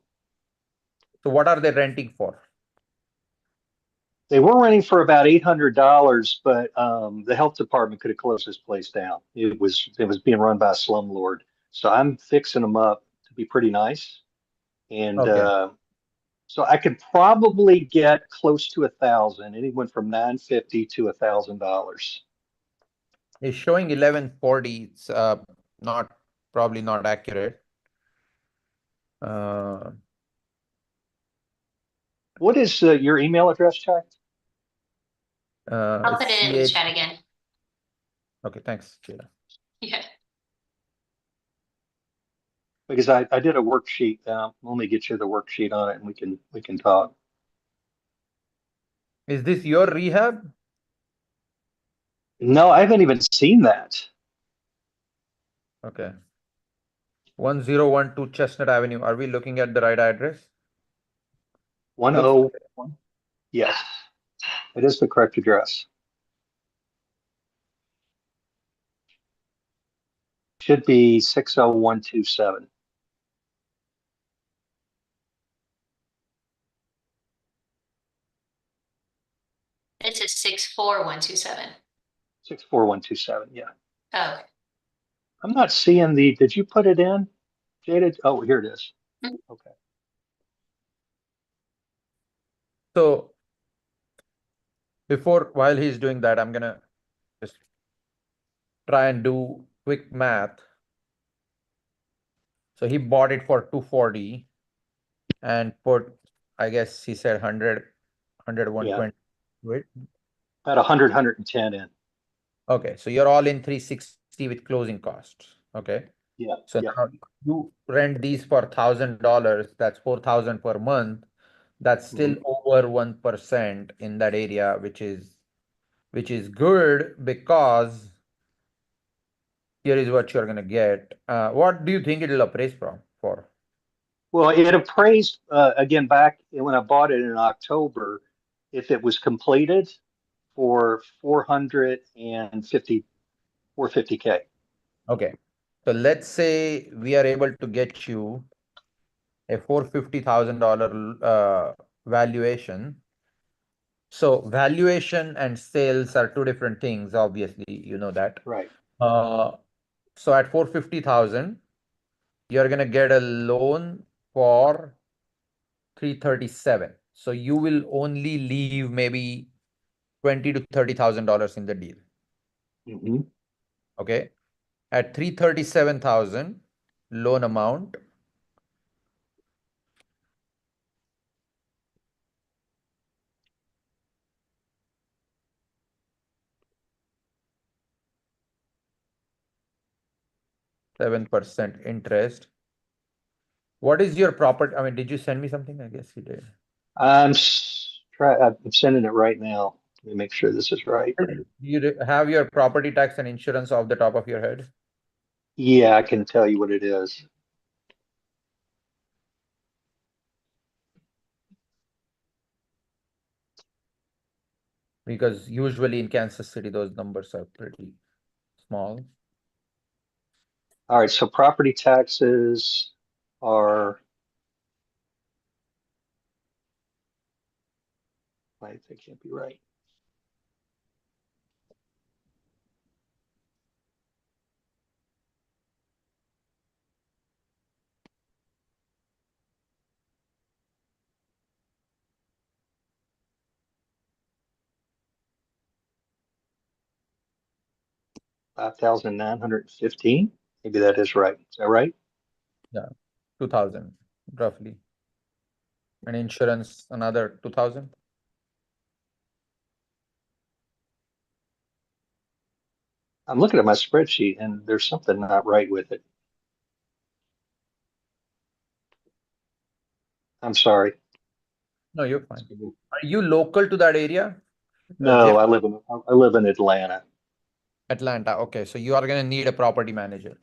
So what are they renting for? They were renting for about $800, but the health department could have closed this place down. It was being run by a slumlord. So I'm fixing them up to be pretty nice. And Okay. so I could probably get close to 1,000, anyone from $950 to $1,000. It's showing 1140. It's not probably not accurate. Uh, What is your email address, Chad? I'll put it's it in the CH. chat again. Okay, thanks, Sheila. Yeah. Because I did a worksheet. Let me get you the worksheet on it, and we can talk. Is this your rehab? No, I haven't even seen that. Okay. 1012 Chestnut Avenue. Are we looking at the right address? 101. Yes, it is the correct address. Should be 60127. It's a 64127. 64127. Yeah. Oh. I'm not seeing did you put it in, Jada? Oh, here it is. Mhm. Okay. So while he's doing that, I'm gonna just try and do quick math. So he bought it for 240 and put, I guess he said 100, Yeah. 120. Wait. About 100, 110 in. Okay, so you're all in 360 with closing costs. Okay. Yeah. So Yeah. now you rent these for $1,000. That's 4,000 per month. That's still Mhm. over 1% in that area, which is good because here is what you're gonna get. What do you think it'll appraise for? Well, it appraised again back when I bought it in October, if it was completed for 450, 450K. Okay. So let's say we are able to get you a $450,000 valuation. So valuation and sales are two different things, obviously, you know that. Right. Uh, so at 450,000, you're gonna get a loan for 337. So you will only leave maybe 20 to $30,000 in the deal. Hmm. Okay. At 337,000 loan amount, $7 interest. What is your property? I mean, did you send me something? I guess you did. I'm sending it right now. Let me make sure this is right. Do you have your property tax and insurance off the top of your head? Yeah, I can tell you what it is. Because usually in Kansas City, those numbers are pretty small. All right, so property taxes are, wait, they can't be right. $5,915. Maybe that is right. Is that right? Yeah, 2000 roughly. And insurance, another 2000. I'm looking at my spreadsheet and there's something not right with it. I'm sorry. No, you're fine. Are you local to that area? No, Jeff? I live in Atlanta. Atlanta. Okay, so you are gonna need a property manager.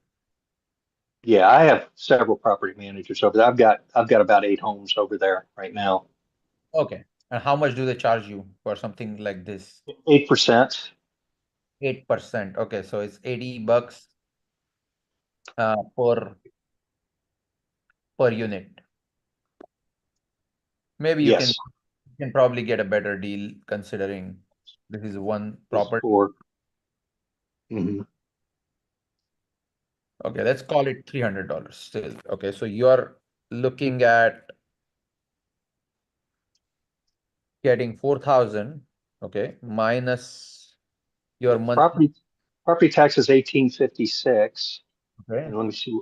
Yeah, I have several property managers over there. I've got about 8 homes over there right now. Okay. And how much do they charge you for something like this? 8%. 8%. Okay, so it's $80 per unit. Maybe Yes, you can probably get a better deal considering this is one just property. for. Mhm. Okay, let's call it $300 still. Okay, so you're looking at getting 4,000, okay, minus your monthly. Property tax is 1856. Okay. And let me see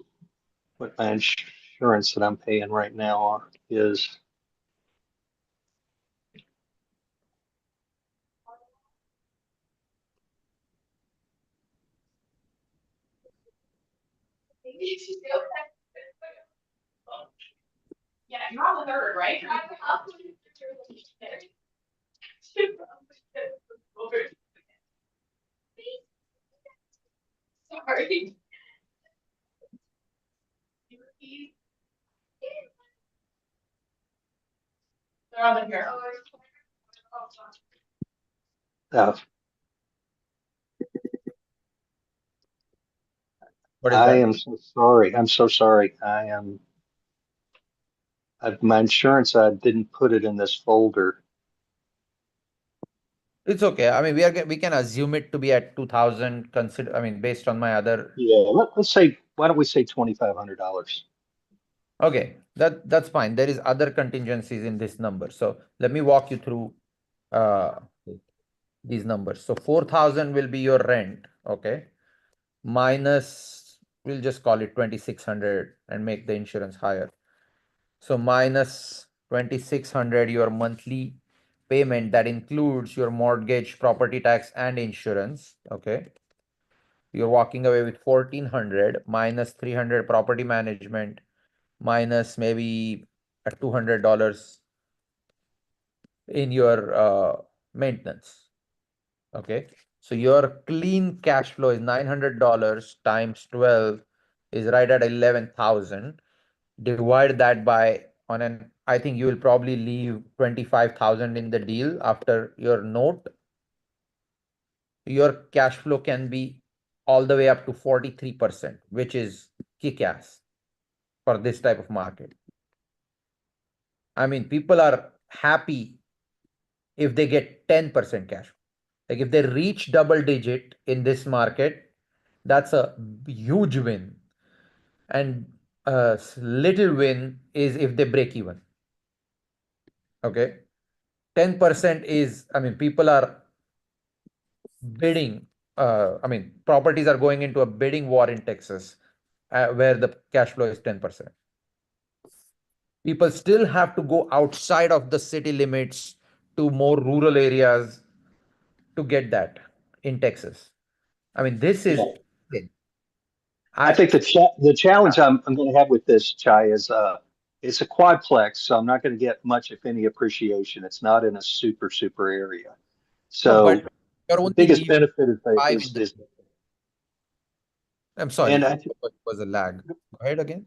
what my insurance that I'm paying right now is. Yeah, you're on the third, right? Sorry. They're on the here. Uh, What is I that? am so sorry. I'm so sorry. My insurance, I didn't put it in this folder. It's okay. I mean, we can assume it to be at 2,000 consider, I mean, based on my other. Yeah, let's say, why don't we say $2,500? Okay, that's fine. There is other contingencies in this number. So let me walk you through uh these numbers. So 4,000 will be your rent, okay? Minus, we'll just call it 2,600 and make the insurance higher. So minus 2,600 your monthly payment that includes your mortgage, property tax and insurance, okay? You're walking away with 1,400 minus 300 property management minus maybe a $200 in your maintenance. Okay, so your clean cash flow is $900 times 12 is right at 11,000. Divide that by on an, I think you will probably leave 25,000 in the deal after your note. Your cash flow can be all the way up to 43%, which is kick-ass for this type of market. I mean, people are happy if they get 10% cash. Like if they reach double digit in this market, that's a huge win. And a little win is if they break even. Okay. 10% is, I mean, people are bidding. I mean, properties are going into a bidding war in Texas where the cash flow is 10%. People still have to go outside of the city limits to more rural areas to get that in Texas. I mean, this is, Yeah. I I, think the challenge I'm going to have with this, Chai, is it's a quadplex, so I'm not going to get much, if any, appreciation. It's not in a super area. no, So but you're the only biggest leaving benefit is five in the, is I'm and sorry, I, it was a lag. Go ahead again.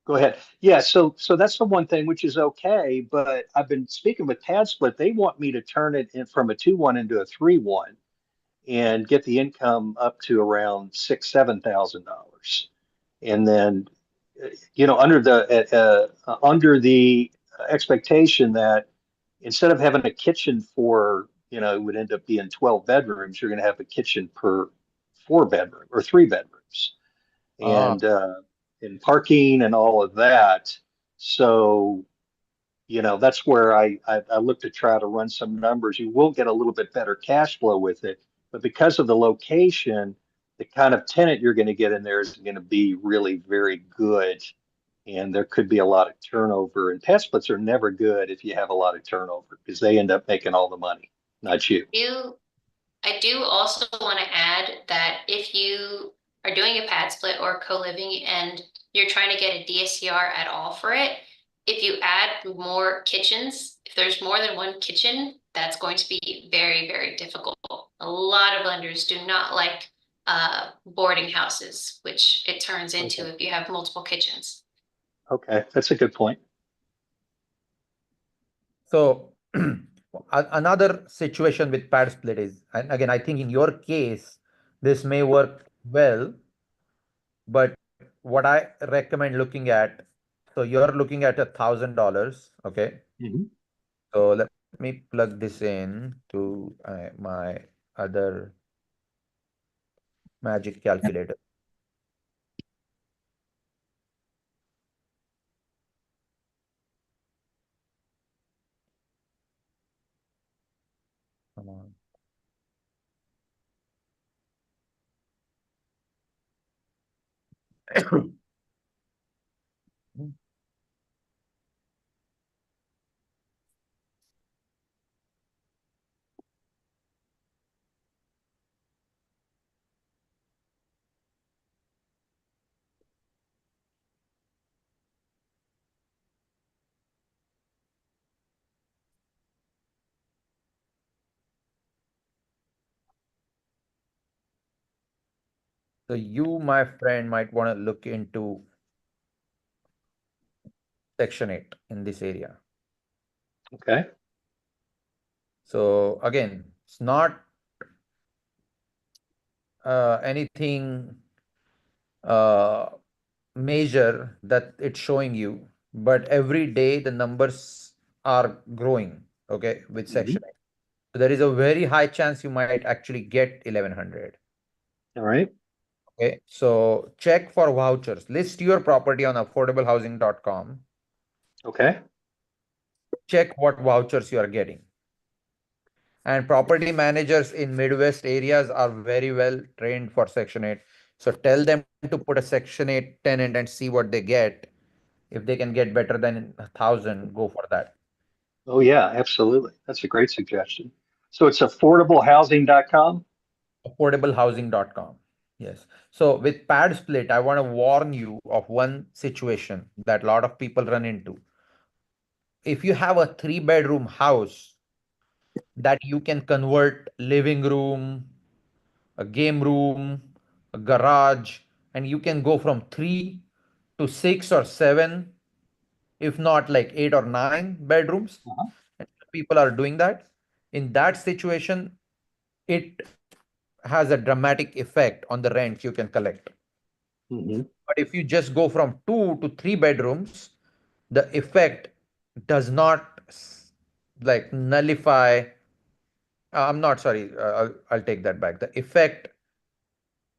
Go ahead. Yeah, so that's the one thing which is okay, but I've been speaking with Pad Split. They want me to turn it in from a 2-1 into a 3-1 and get the income up to around $6,000-7,000. And then under the expectation that instead of having a kitchen for, it would end up being 12 bedrooms, you're going to have a kitchen per 4 bedroom or 3 bedrooms Ah, and parking and all of that. So, that's where I look to try to run some numbers. You will get a little bit better cash flow with it, but because of the location, the kind of tenant you're going to get in there is going to be really very good. And there could be a lot of turnover. And pet splits are never good if you have a lot of turnover because they end up making all the money, not you. I do also want to add that if you are doing a pad split or co-living and you're trying to get a DSCR at all for it, if you add more kitchens, if there's more than one kitchen, that's going to be very, very difficult. A lot of lenders do not like boarding houses, which it turns into Okay. if you have multiple kitchens. Okay, that's a good point. So another situation with pad split is, and again, I think in your case, this may work well, but what I recommend looking at, so you're looking at $1,000, okay? Mhm. So let me plug this in to my other magic calculator. Come on. So you, my friend, might want to look into Section 8 in this area. Okay. So again, it's not anything uh, major that it's showing you, but every day the numbers are growing, okay, with Mhm. Section 8. So there is a very high chance you might actually get 1100. All right. Okay, so check for vouchers. List your property on affordablehousing.com. Okay. Check what vouchers you are getting. And property managers in Midwest areas are very well trained for Section 8. So tell them to put a Section 8 tenant and see what they get. If they can get better than 1,000, go for that. Oh, yeah, absolutely. That's a great suggestion. So it's affordablehousing.com. Affordablehousing.com. Yes. So with pad split, I want to warn you of one situation that a lot of people run into. If you have a three-bedroom house that you can convert living room, a game room, a garage, and you can go from 3 to 6 or 7, if not like 8 or 9 bedrooms. Uh-huh. And people are doing that. In that situation, it has a dramatic effect on the rent you can collect. Hmm. But if you just go from 2 to 3 bedrooms, the effect does not like nullify. I'm not sorry. I'll take that back. The effect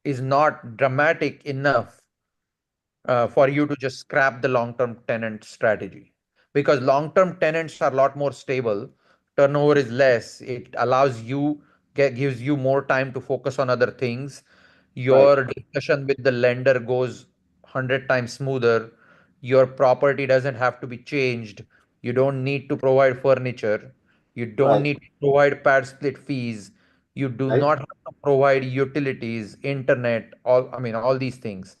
is not dramatic enough for you to just scrap the long-term tenant strategy, because long-term tenants are a lot more stable, turnover is less, it allows you, gives you more time to focus on other things, Right. your discussion with the lender goes 100 times smoother, your property doesn't have to be changed, you don't need to provide furniture, you don't Right. need to provide pad split fees, you do Right. not have to provide utilities, internet, all these things.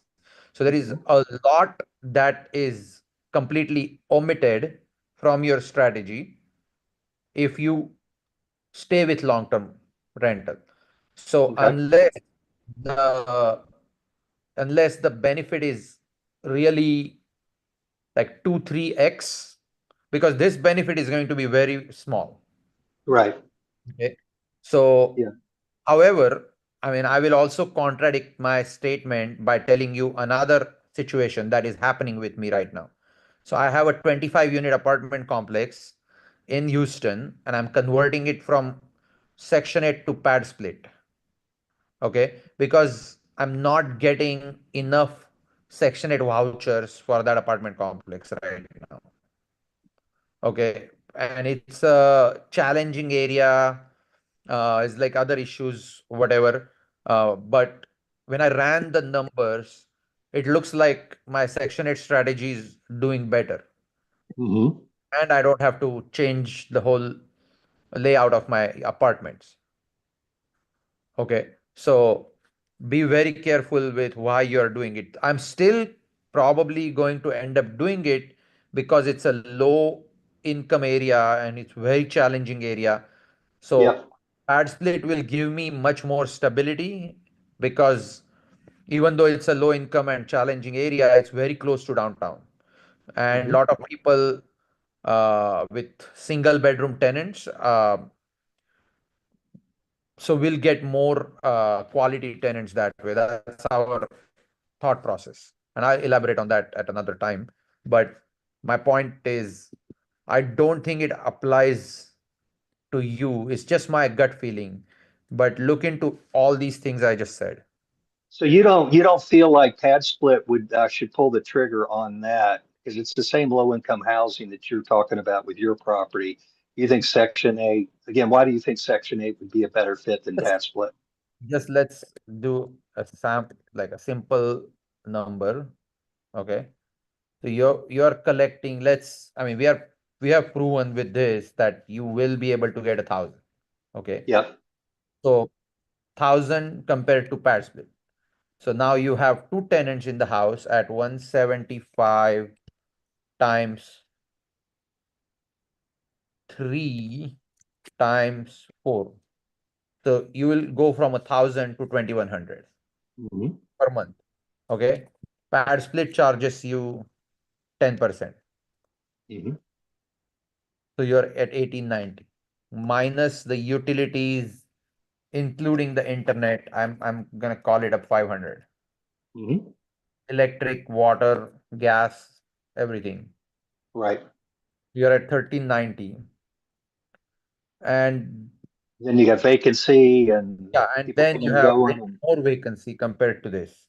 So there is Mhm. a lot that is completely omitted from your strategy if you stay with long-term rental. So Okay. the unless the benefit is really like 2, 3x, because this benefit is going to be very small. Right. Okay. So Yeah. however, I will also contradict my statement by telling you another situation that is happening with me right now. So I have a 25 unit apartment complex in Houston and I'm converting it from Section 8 to pad split. Okay. Because I'm not getting enough Section 8 vouchers for that apartment complex right now. Okay. And it's a challenging area. It's like other issues, whatever. But when I ran the numbers, it looks like my Section 8 strategy is doing better. Hmm. And I don't have to change the whole layout of my apartments. Okay. So be very careful with why you're doing it. I'm still probably going to end up doing it because it's a low income area and it's very challenging area. So Yep. pad split will give me much more stability because even though it's a low income and challenging area, it's very close to downtown. And a Mhm. lot of people with single bedroom tenants, so we'll get more quality tenants that way. That's our thought process. And I'll elaborate on that at another time. But my point is, I don't think it applies to you. It's just my gut feeling. But look into all these things I just said. So you don't feel like pad split would should pull the trigger on that because it's the same low income housing that you're talking about with your property. You think Section 8, again, why do you think Section 8 would be a better fit than Just pad split? just let's do a like a simple number. Okay. So you're collecting, I mean, we have proven with this that you will be able to get 1,000. Okay. Yep. So 1,000 compared to pad split. So now you have two tenants in the house at 175 times 3 times 4. So you will go from 1,000 to 2,100 Mhm. per month. Okay. Pad split charges you 10%. Mhm. So you're at 1890 minus the utilities, including the internet. I'm gonna call it up 500. Mhm. Electric, water, gas, everything. Right. You're at 1390. And Then you got vacancy and yeah, and people then you coming and have way going and more vacancy compared to this.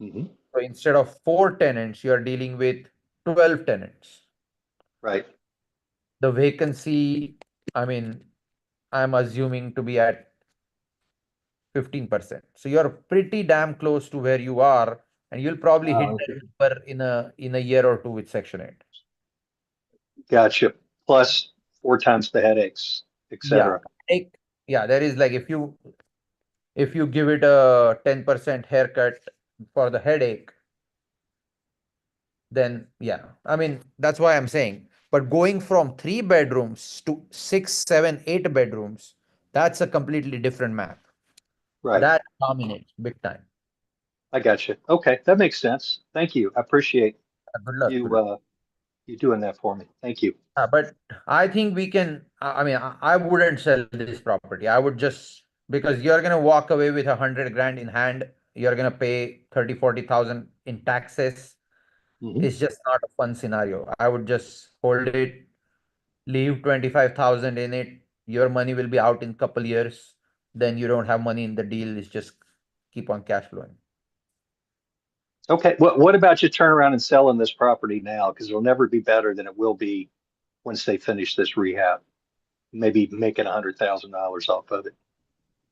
mhm. So instead of 4 tenants, you are dealing with 12 tenants. Right. The vacancy, I mean, I'm assuming to be at 15%. So you're pretty damn close to where you are, and you'll probably hit that Okay. number in a year or two with Section 8. Gotcha. Plus 4 times the headaches, et Yeah. cetera. Yeah, there is like if you give it a 10% haircut for the headache, then yeah. I mean, that's why I'm saying. But going from 3 bedrooms to 6, 7, 8 bedrooms, that's a completely different map. Right. That dominates big time. I got you. Okay, that makes sense. Thank you. I appreciate Good luck. Good you luck. you doing that for me. Thank you. But I think we can. I mean, I wouldn't sell this property. I would just because you're gonna walk away with 100 grand in hand. You're gonna pay 30, 40,000 in taxes. Mhm. It's just not a fun scenario. I would just hold it, leave 25,000 in it. Your money will be out in couple years. Then you don't have money in the deal. It's just keep on cash flowing. Okay, what about you turn around and selling this property now? Because it'll never be better than it will be once they finish this rehab. Maybe making $100,000 off of it.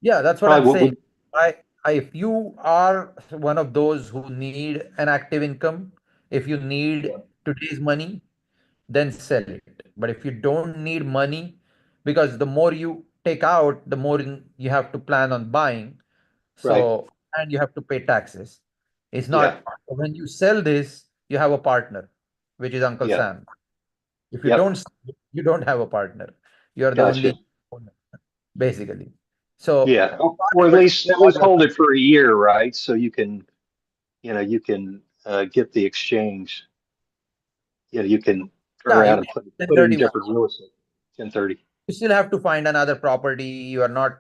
Yeah, that's what I'm Probably saying. If you are one of those who need an active income, if you need yeah. today's money, then sell it. But if you don't need money, because the more you take out, the more you have to plan on buying. Right. So, and you have to pay taxes. It's Yeah. not, when you sell this, you have a partner, which is Uncle Yeah. Sam. If you don't, Yep. you don't have a partner. You're the Gotcha. only owner, basically. So, Yeah. Or but at least hold it for a year, right? So you can, you can get the exchange. You can turn yeah, you around and can put it in 1031. different real estate. 1030. You still have to find another property. You are not,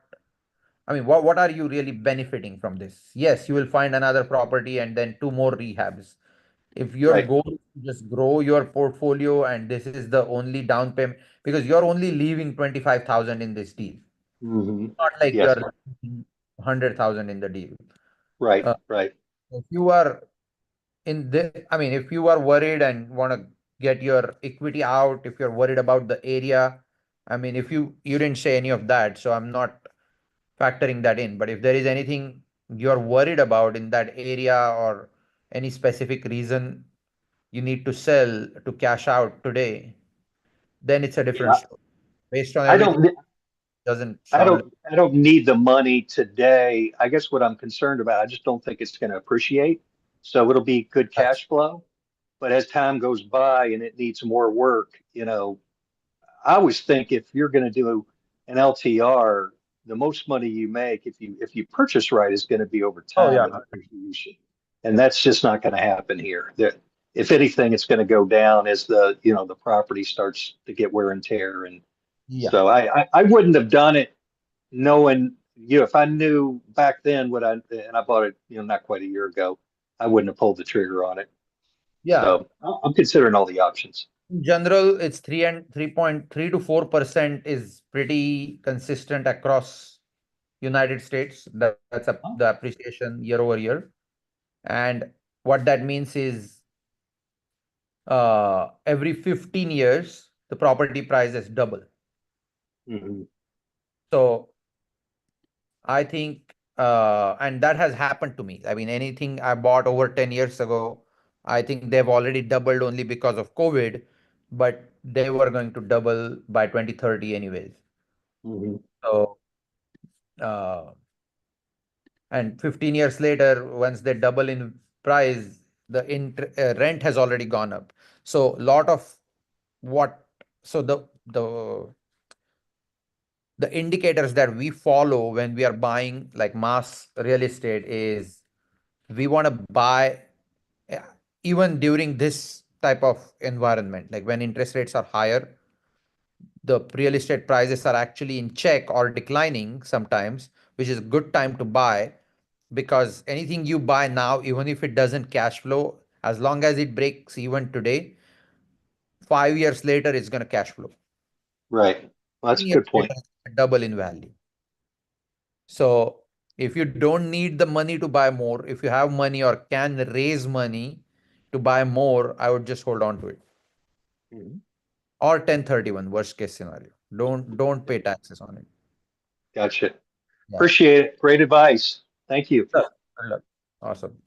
I mean, what are you really benefiting from this? Yes, you will find another property and then two more rehabs. If your Right. goal is to just grow your portfolio and this is the only down payment, because you're only leaving 25,000 in this deal. Hmm. Not like Yes. you're leaving 100,000 in the deal. Right. Uh, Right. if you are in this, I mean, if you are worried and want to get your equity out, if you're worried about the area, I mean, if you didn't say any of that, so I'm not factoring that in. But if there is anything you're worried about in that area or any specific reason you need to sell to cash out today, then it's a different Yeah. story. Based on I everything, don't. doesn't I sound like, don't. I don't need the money today. I guess what I'm concerned about, I just don't think it's going to appreciate. So it'll be good that's cash flow. but as time goes by and it needs more work, I always think if you're going to do an LTR, the most money you make if you purchase right is going to be over Oh time yeah. with appreciation, and that's just not going to happen here. That if anything, it's going to go down as the property starts to get wear and tear, and Yeah. so I wouldn't have done it knowing if I knew back then and I bought it not quite a year ago, I wouldn't have pulled the trigger on it. Yeah. So I'm considering all the options. In general, it's 3.3 to 4% is pretty consistent across United States. That's the appreciation year over year. And what that means is every 15 years, the property prices double. Mhm. So I think, and that has happened to me. I mean, anything I bought over 10 years ago, I think they've already doubled only because of COVID, but they were going to double by 2030 anyways. Mhm. So, uh, and 15 years later, once they double in price, the rent has already gone up. So, lot of what, so the indicators that we follow when we are buying like mass real estate is we want to buy uh, even during this type of environment, like when interest rates are higher, the real estate prices are actually in check or declining sometimes, which is a good time to buy because anything you buy now, even if it doesn't cash flow, as long as it breaks even today, 5 years later, it's going to cash flow. Right. Well, that's 10 a years good later, point. it's gonna double in value. So if you don't need the money to buy more, if you have money or can raise money to buy more, I would just hold on to it. Mhm. Or 1031, worst case scenario. Don't pay taxes on it. Gotcha. Yeah. Appreciate it. Great advice. Thank you. Good luck. Awesome.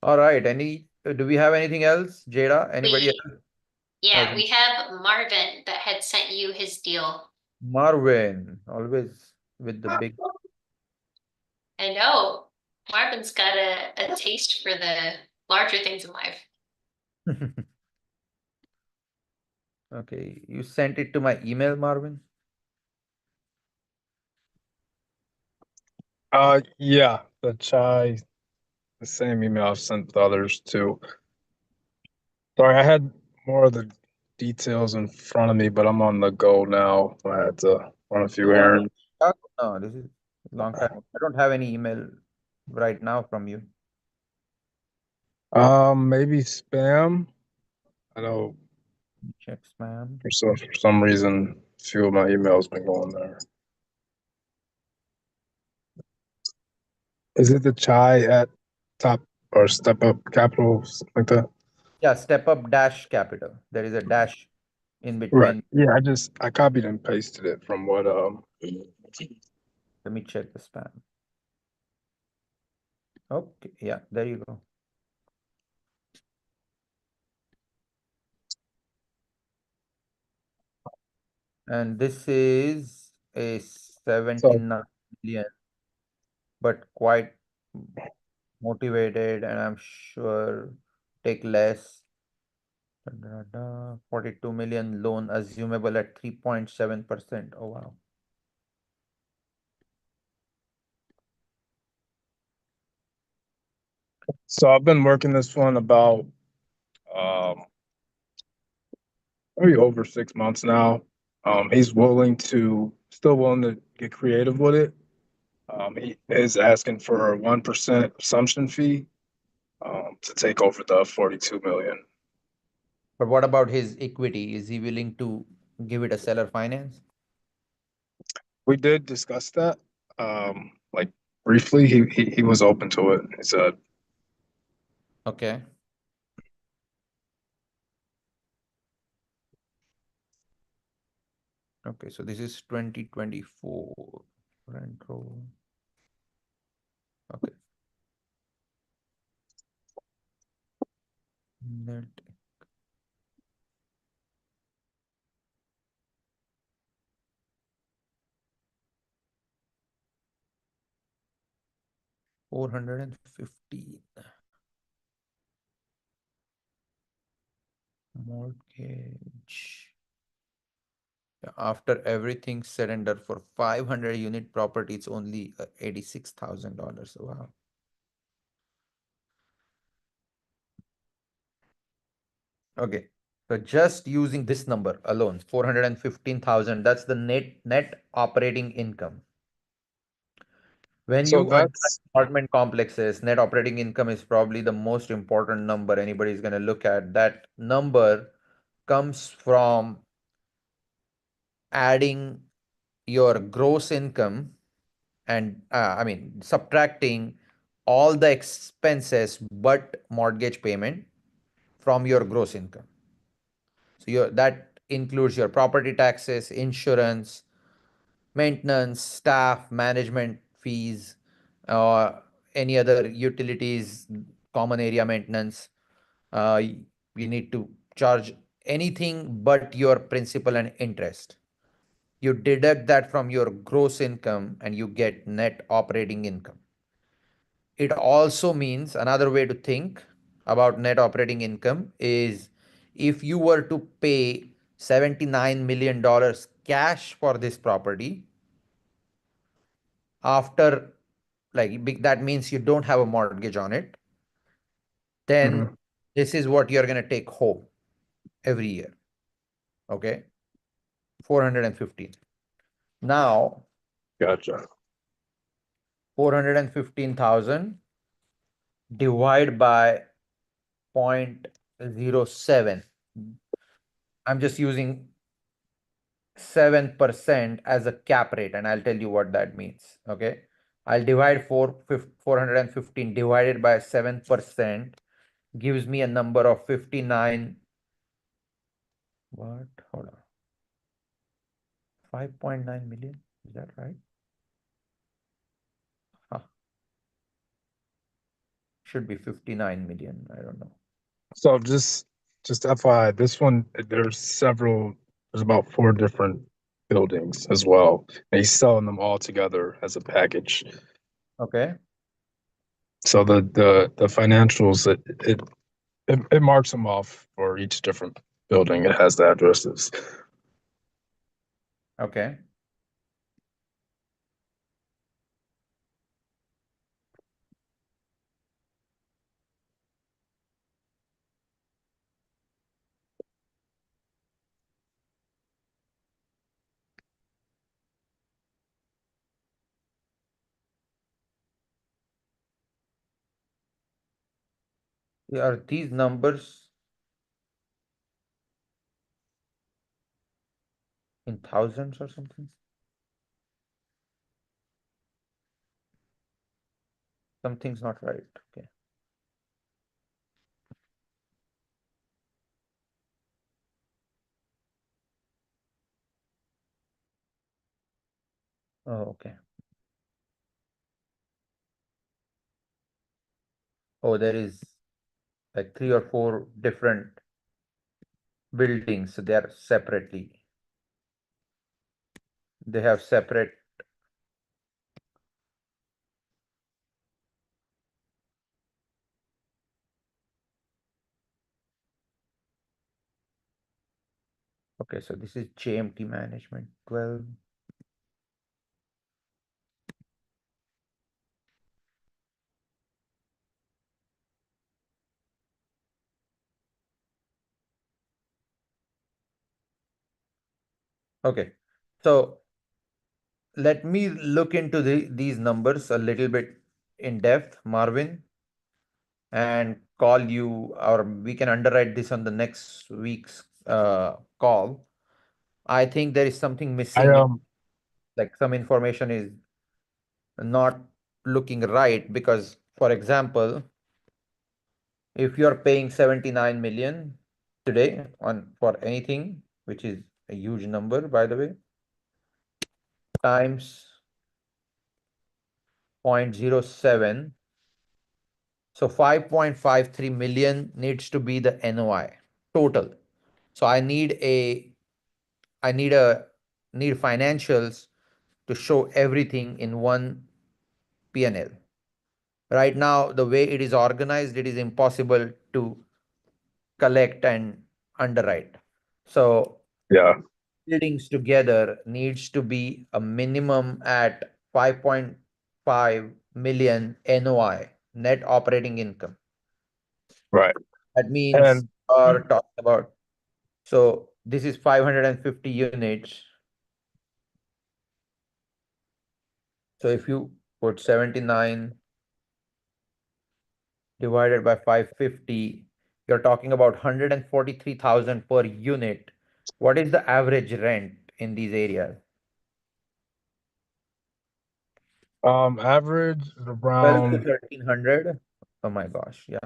All right. Do we have anything else? Jada? Anybody We, else? yeah, Okay. we have Marvin that had sent you his deal. Marvin, always with the big. I know Marvin's got a taste for the larger things in life. Okay. You sent it to my email, Marvin? Yeah, the chai, the same email I've sent the others to. Sorry, I had more of the details in front of me, but I'm on the go now. I had to run a few errands. No, this is a long time. I don't have any email right now from you. Maybe spam. I know Check spam. for some reason, a few of my emails been going there. Is it the chai at top or step up capital something like that? Yeah, step up dash capital. There is a dash in Right. between. Yeah, I copied and pasted it from what Let me check the spam. Okay, yeah, there you go. And this is a so 79 million, but quite motivated, and I'm sure take less. 42 million loan assumable at 3.7%. Oh, wow. I've been working this one about um maybe over 6 months now. He's still willing to get creative with it. He is asking for a 1% assumption fee to take over the 42 million. But what about his equity? Is he willing to give it a seller finance? We did discuss that, like briefly. He was open to it. He said, Okay. Okay, so this is 2024 rent roll. Okay. Net 415. Mortgage. After everything said and done for 500 unit property, it's only $86,000. Wow. Okay. So just using this number alone, 415,000, that's the net operating income. When So you underwrite that's apartment complexes, net operating income is probably the most important number anybody's going to look at. That number comes from adding your gross income and I mean subtracting all the expenses but mortgage payment from your gross income. So that includes your property taxes, insurance, maintenance, staff, management fees, or any other utilities, common area maintenance. You need to charge anything but your principal and interest. You deduct that from your gross income and you get net operating income. It also means another way to think about net operating income is if you were to pay $79 million cash for this property after that means you don't have a mortgage on it, then mhm, this is what you're going to take home every year. Okay. 415. Now, gotcha. 415,000 divide by 0.07. I'm just using 7% as a cap rate, and I'll tell you what that means. Okay. I'll divide 415 divided by 7% gives me a number of 59. What? Hold on. 5.9 million. Is that right? Huh. Should be 59 million. I don't know. So just FYI, this one there's about four different buildings as well. And he's selling them all together as a package. Okay. So the financials it marks them off for each different building. It has the addresses. Okay. Are these numbers in thousands or something? Something's not right. Okay. Oh, okay. Oh, there is like 3 or 4 different buildings. So they are separately. They have separate. Okay, so this is JMT management 12. Okay, so let me look into these numbers a little bit in depth, Marvin, and call you, or we can underwrite this on the next week's call. I think there is something I missing, like some information is not looking right because, for example, if you're paying 79 million today on for anything, which is a huge number, by the way, times 0.07. So 5.53 million needs to be the NOI total. So I need a need financials to show everything in one P&L. Right now, the way it is organized, it is impossible to collect and underwrite. So Yeah. buildings together needs to be a minimum at 5.5 million NOI, net operating income. Right. That means And are talking about, so this is 550 units. So if you put 79 divided by 550, you're talking about 143,000 per unit. What is the average rent in these areas? average is 12 to around 1300. Oh my gosh, yeah.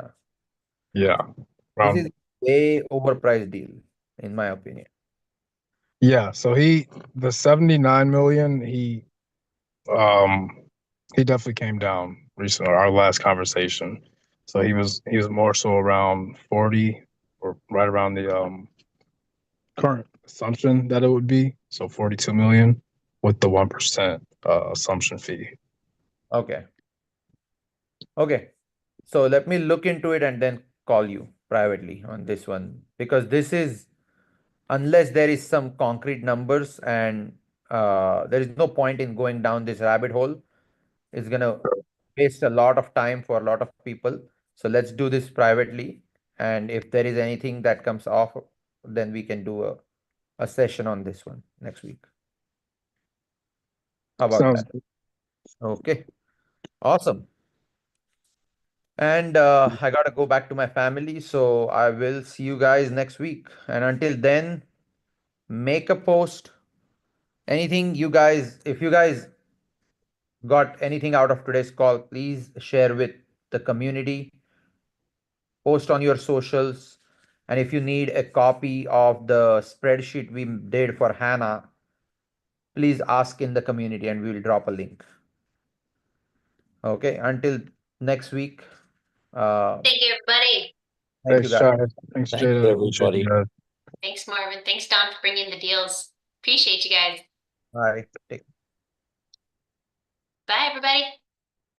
yeah, This is around way overpriced deal, in my opinion. yeah. So the 79 million, um he definitely came down recently, our last conversation. So he was more so around 40 or right around the current assumption that it would be. So 42 million with the 1% assumption fee. Okay. Okay. So let me look into it and then call you privately on this one, because this is, unless there is some concrete numbers, and there is no point in going down this rabbit hole. It's gonna waste a lot of time for a lot of people. So let's do this privately. And if there is anything that comes off, then we can do a session on this one next week. How about Sounds that? Okay. Awesome. And I gotta go back to my family, so I will see you guys next week. And until then, make a post. Anything you guys, if you guys got anything out of today's call, please share with the community, post on your socials. And if you need a copy of the spreadsheet we did for Hannah, please ask in the community and we will drop a link. Okay, until next week. Thank you, everybody. Thank you Thanks, guys. Chad. Thanks, Thank you, Jada. Appreciate you everybody. guys. Thanks, Marvin. Thanks, Don, for bringing the deals. Appreciate you guys. Bye. Bye, everybody.